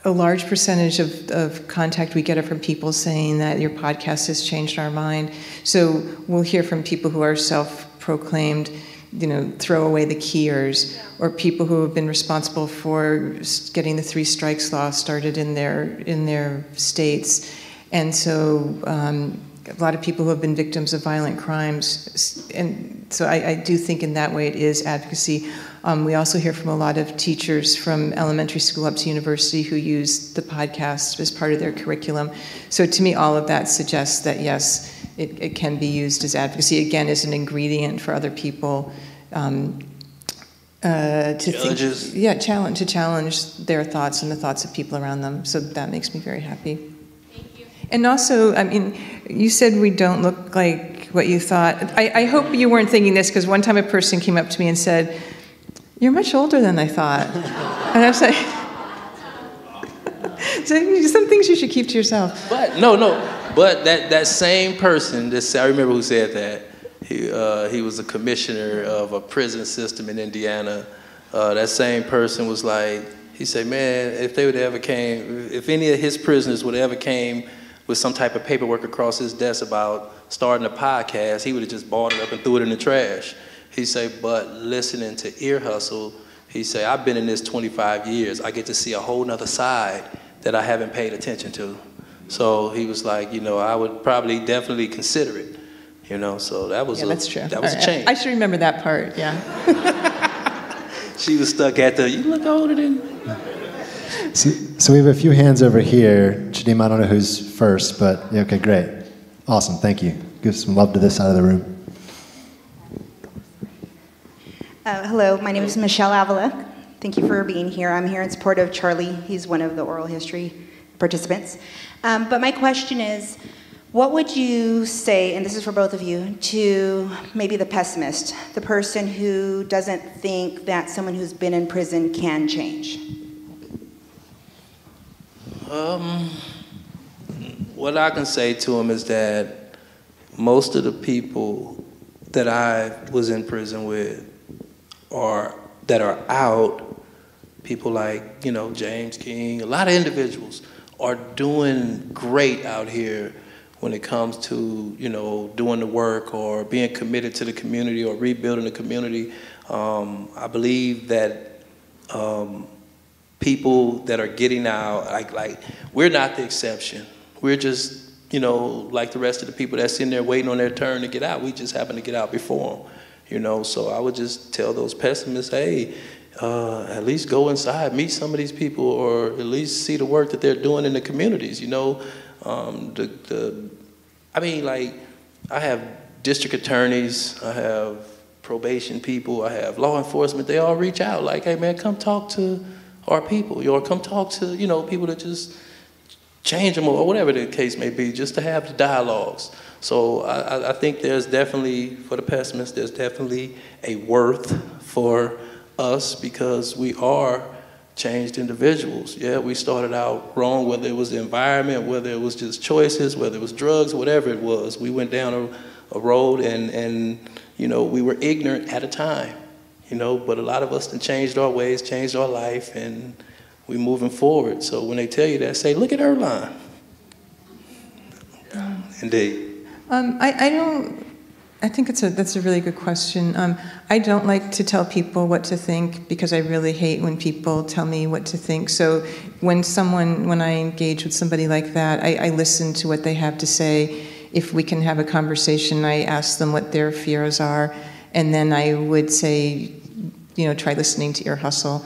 a large percentage of contact we get are from people saying that your podcast has changed our mind. So we'll hear from people who are self-proclaimed, throw away the keyers, or people who have been responsible for getting the 3 strikes law started in their states. And so a lot of people who have been victims of violent crimes. And so I do think in that way it is advocacy. We also hear from a lot of teachers from elementary school up to university who use the podcast as part of their curriculum. So to me, all of that suggests that, yes, it can be used as advocacy, again, as an ingredient for other people to challenge their thoughts and the thoughts of people around them. So that makes me very happy. And also, I mean, you said we don't look like what you thought. I hope you weren't thinking this, because one time a person came up to me and said, "You're much older than I thought." And I was like, some things you should keep to yourself. But but that same person, I remember who said that. He was a commissioner of a prison system in Indiana. That same person was like, he said, man, if any of his prisoners would ever came with some type of paperwork across his desk about starting a podcast, he would have just bought it up and threw it in the trash. He said, but listening to Ear Hustle, he said, I've been in this 25 years. I get to see a whole nother side that I haven't paid attention to. So he was like, I would probably definitely consider it. So that was that's true. That was a change. I should remember that part, yeah. She was stuck at you look older than... So we have a few hands over here. Shadim, I don't know who's first, but okay, great. Awesome, thank you. Give some love to this side of the room. Hello, my name is Michelle Avila. Thank you for being here. I'm here in support of Charlie. He's one of the oral history participants. But my question is, what would you say, and this is for both of you, to maybe the pessimist, the person who doesn't think that someone who's been in prison can change? What I can say to him is that most of the people that I was in prison with that are out, people like, James King, a lot of individuals are doing great out here when it comes to, doing the work or being committed to the community or rebuilding the community. I believe that people that are getting out, like we're not the exception. We're just, like the rest of the people that's in there waiting on their turn to get out. We just happen to get out before them, So I would just tell those pessimists, hey, at least go inside, meet some of these people, or at least see the work that they're doing in the communities, I have district attorneys, I have probation people, I have law enforcement. They all reach out like, hey man, come talk to our people, or come talk to, people that just change them, or whatever the case may be, just to have the dialogues. So I think there's definitely, for the pessimists, there's definitely a worth for us, because we are changed individuals. Yeah, we started out wrong, whether it was the environment, whether it was just choices, whether it was drugs, whatever it was. We went down a road and we were ignorant at a time, but a lot of us have changed our ways, changed our life, and we're moving forward. So when they tell you that, say, look at Earlonne. Indeed. I think that's a really good question. I don't like to tell people what to think, because I really hate when people tell me what to think. So when I engage with somebody like that, I listen to what they have to say. If we can have a conversation, I ask them what their fears are, and then I would say, try listening to Ear Hustle,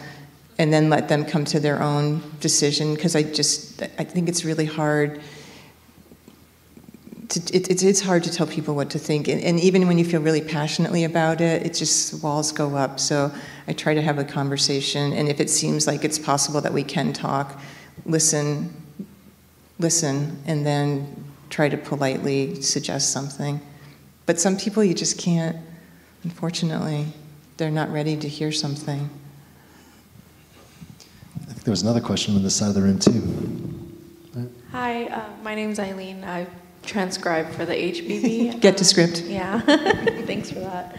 and then let them come to their own decision, because I think it's really hard. It's hard to tell people what to think, and even when you feel really passionately about it, it just, walls go up. So I try to have a conversation, and if it seems like it's possible that we can talk, listen, and then try to politely suggest something. But some people you just can't, unfortunately, they're not ready to hear something. I think there was another question on this side of the room too. Hi, my name's Eileen. I transcribed for the HBB. Get to script. Yeah, thanks for that.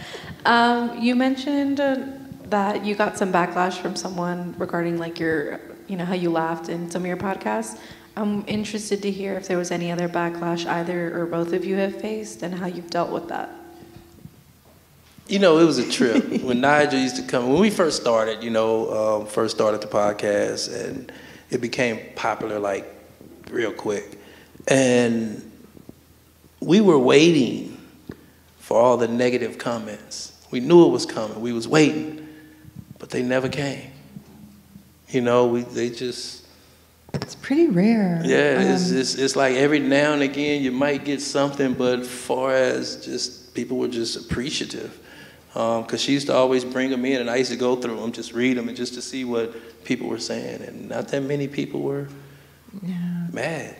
You mentioned that you got some backlash from someone regarding like your, how you laughed in some of your podcasts. I'm interested to hear if there was any other backlash either or both of you have faced and how you've dealt with that. It was a trip. When Nigel used to come, when we first started, first started the podcast, and it became popular like real quick. And we were waiting for all the negative comments. We knew it was coming. We was waiting, but they never came. They just... It's pretty rare. Yeah, it's like every now and again you might get something, but far as just people were just appreciative. Because she used to always bring them in, and I used to go through them, just read them, and just to see what people were saying. And not that many people were mad.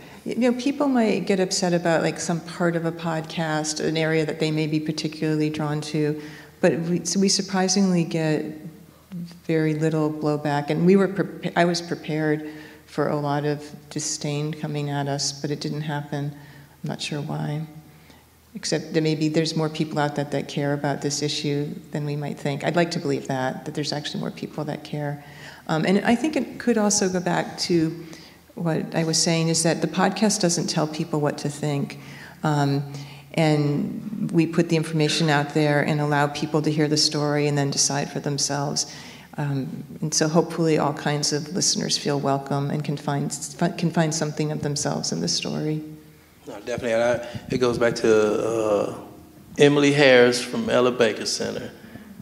People might get upset about like some part of a podcast, an area that they may be particularly drawn to, but we surprisingly get very little blowback. And I was prepared for a lot of disdain coming at us, but it didn't happen. I'm not sure why. Except that maybe there's more people out there that care about this issue than we might think. I'd like to believe that there's actually more people that care. And I think it could also go back to what I was saying, is that the podcast doesn't tell people what to think. And we put the information out there and allow people to hear the story and then decide for themselves. And so hopefully all kinds of listeners feel welcome and can find something of themselves in the story. No, definitely. It goes back to Emily Harris from Ella Baker Center.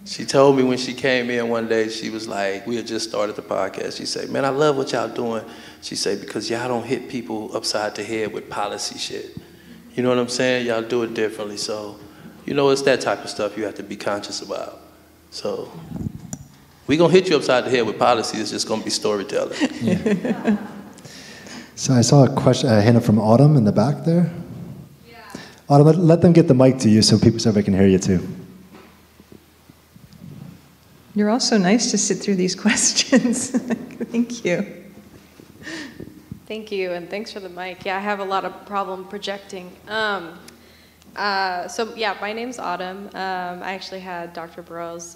She told me when she came in one day, she was like, we had just started the podcast. She said, man, I love what y'all doing. She said, because y'all don't hit people upside the head with policy shit. You know what I'm saying? Y'all do it differently. So, it's that type of stuff you have to be conscious about. So, we're going to hit you upside the head with policy. It's just going to be storytelling. Yeah. So I saw a hand up from Autumn in the back there. Yeah. Autumn, let them get the mic to you so everybody can hear you too. You're also nice to sit through these questions. Thank you. Thank you, and thanks for the mic. Yeah, I have a lot of problem projecting. My name's Autumn. I actually had Dr. Burroughs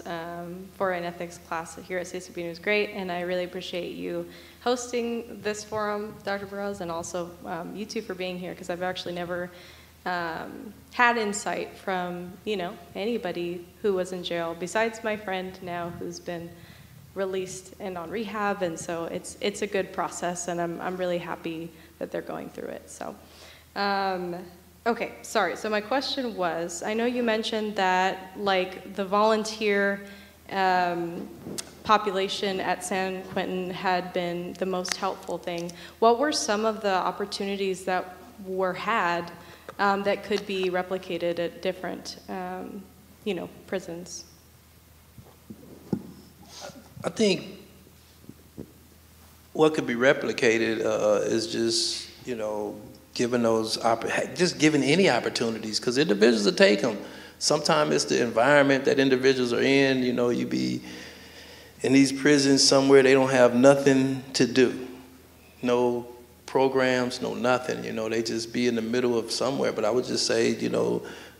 for an ethics class here at CSUB, and it was great, and I really appreciate you hosting this forum, Dr. Burroughs, and also you two for being here, because I've actually never had insight from, anybody who was in jail, besides my friend now who's been released and on rehab, and so it's a good process, and I'm really happy that they're going through it. So, okay, sorry. So my question was, I know you mentioned that like the volunteer population at San Quentin had been the most helpful thing. What were some of the opportunities that were had that could be replicated at different, prisons? I think what could be replicated is just, giving any opportunities, because individuals will take them. Sometimes it's the environment that individuals are in. You be in these prisons somewhere they don't have nothing to do, no programs, no nothing. They just be in the middle of somewhere. But I would just say,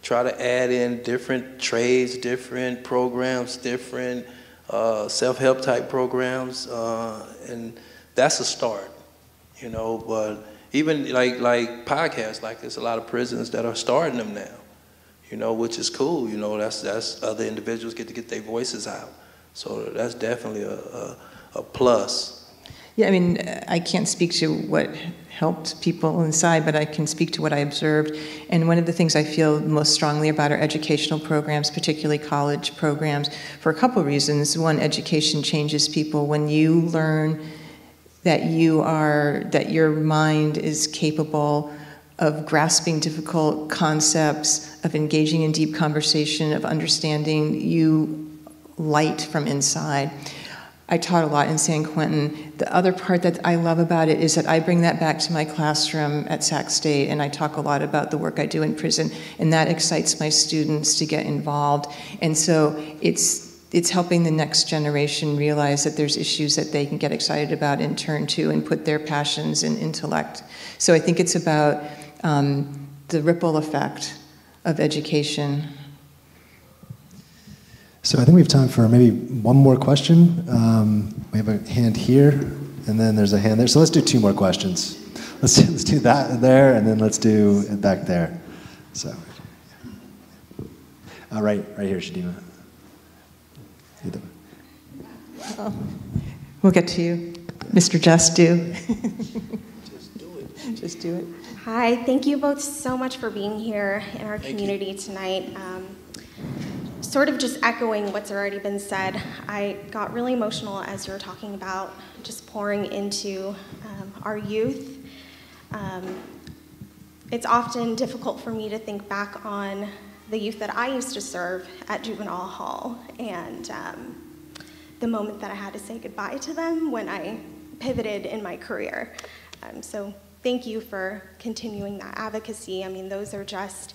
try to add in different trades, different programs, different self-help type programs, and that's a start. But even like podcasts like this, a lot of prisons that are starting them now, which is cool. That's other individuals get to get their voices out. So that's definitely a plus. Yeah, I mean, I can't speak to what helped people inside, but I can speak to what I observed. And one of the things I feel most strongly about are educational programs, particularly college programs, for a couple of reasons. One, education changes people. When you learn that your mind is capable of grasping difficult concepts, of engaging in deep conversation, of understanding, you light from inside. I taught a lot in San Quentin. The other part that I love about it is that I bring that back to my classroom at Sac State, and I talk a lot about the work I do in prison, and that excites my students to get involved. And so it's it's helping the next generation realize that there's issues that they can get excited about and turn to and put their passions and intellect. So I think it's about the ripple effect of education. So I think we have time for maybe one more question. We have a hand here, and then there's a hand there. So let's do 2 more questions. Let's do that there, and then let's do it back there. So, right here, Shadima. We'll get to you, Mr. Just Do. Just do it. Just do it. Hi, thank you both so much for being here in our community tonight. Sort of just echoing what's already been said, I got really emotional as you were talking about just pouring into our youth. It's often difficult for me to think back on the youth that I used to serve at juvenile hall and the moment that I had to say goodbye to them when I pivoted in my career. So thank you for continuing that advocacy. I mean, those are just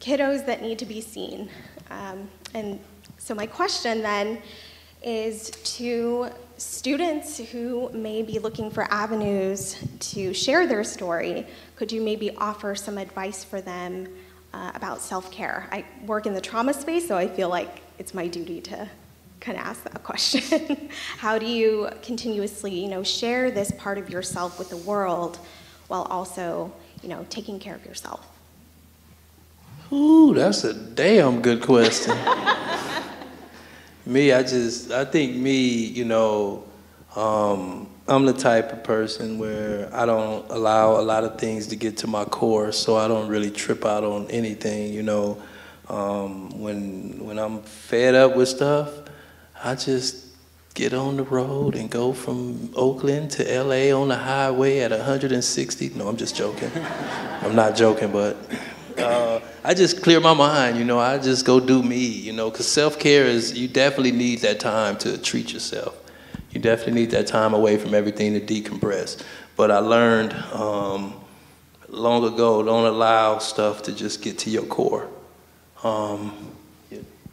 kiddos that need to be seen. And so my question then is to students who may be looking for avenues to share their story, could you maybe offer some advice for them about self-care? I work in the trauma space, so I feel like it's my duty to kind of ask that question. How do you continuously, share this part of yourself with the world while also, taking care of yourself? Ooh, that's a damn good question. I think I'm the type of person where I don't allow a lot of things to get to my core, so I don't really trip out on anything, When I'm fed up with stuff, I just get on the road and go from Oakland to LA on the highway at 160. No, I'm just joking. I'm not joking, but I just clear my mind, I just go do me, because self-care you definitely need that time to treat yourself. You definitely need that time away from everything to decompress. But I learned long ago, don't allow stuff to just get to your core.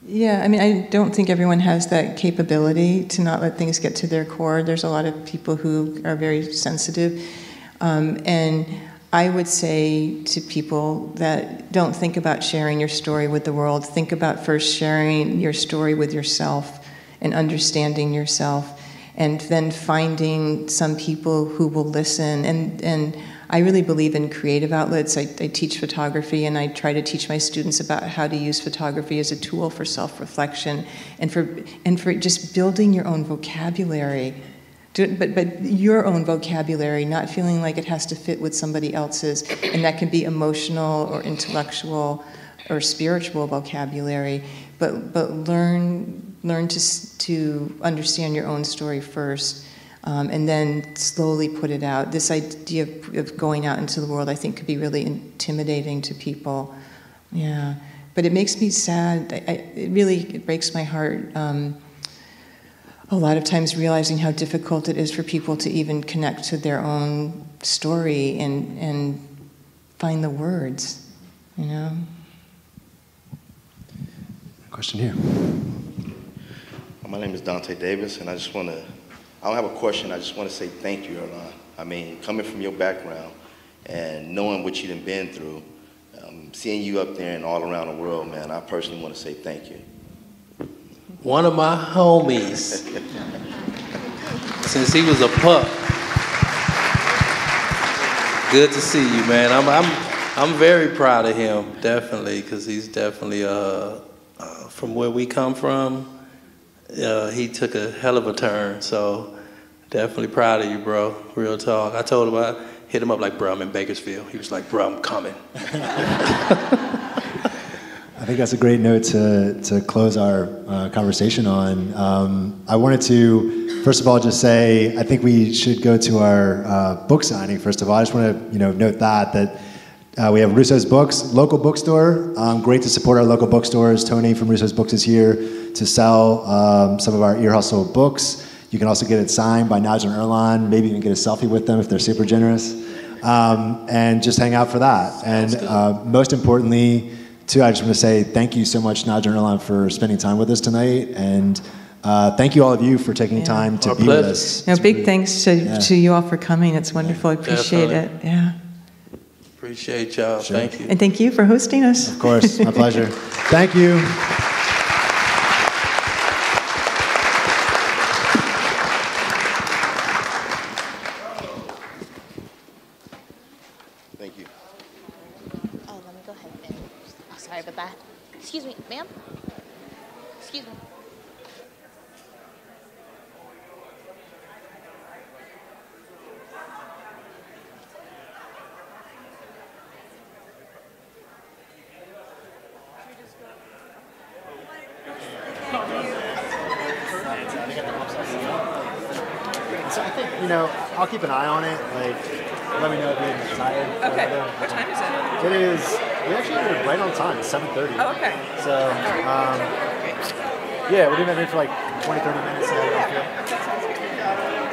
Yeah, I mean, I don't think everyone has that capability to not let things get to their core. There's a lot of people who are very sensitive. And I would say to people that don't think about sharing your story with the world, think about first sharing your story with yourself and understanding yourself, and then finding some people who will listen. And I really believe in creative outlets. I teach photography, and I try to teach my students about how to use photography as a tool for self-reflection and for just building your own vocabulary. But your own vocabulary, not feeling like it has to fit with somebody else's, and that can be emotional or intellectual or spiritual vocabulary. But learn to understand your own story first, and then slowly put it out. This idea of going out into the world, I think, could be really intimidating to people. Yeah, but it makes me sad. It breaks my heart. A lot of times realizing how difficult it is for people to even connect to their own story and find the words, Question here. My name is Dante Davis, and I don't have a question, I just want to say thank you, Earlonne. I mean, coming from your background and knowing what you've been through, seeing you up there and all around the world, man, I personally want to say thank you. One of my homies, since he was a pup. Good to see you, man. I'm very proud of him, definitely, because he's definitely from where we come from. He took a hell of a turn, so definitely proud of you, bro. Real talk. I told him I hit him up like, bro, I'm in Bakersfield. He was like, bro, I'm coming. I think that's a great note to close our conversation on. I wanted to, first of all, just say I think we should go to our book signing. First of all, I just want to note that we have Russo's Books, local bookstore. Great to support our local bookstores. Tony from Russo's Books is here to sell some of our Ear Hustle books. You can also get it signed by Nigel and Earlonne. Maybe even get a selfie with them if they're super generous. And just hang out for that. And most importantly, too, I just want to say thank you so much, Nigel and Earlonne, for spending time with us tonight. And thank you all of you for taking time to be with us. Big thanks to you all for coming. It's wonderful. I appreciate it. Yeah. Appreciate y'all. Sure. Thank you. And thank you for hosting us. Of course, my pleasure. Thank you. Thank you. Oh, let me go ahead and sorry about that. Excuse me, ma'am. Excuse me. So I think, I'll keep an eye on it. Like, let me know if you're tired. Okay. What time is it? It is, we actually are right on time, it's 7:30. Oh, okay. So, yeah, we're doing that maybe for like 20, 30 minutes. Yeah, that sounds good.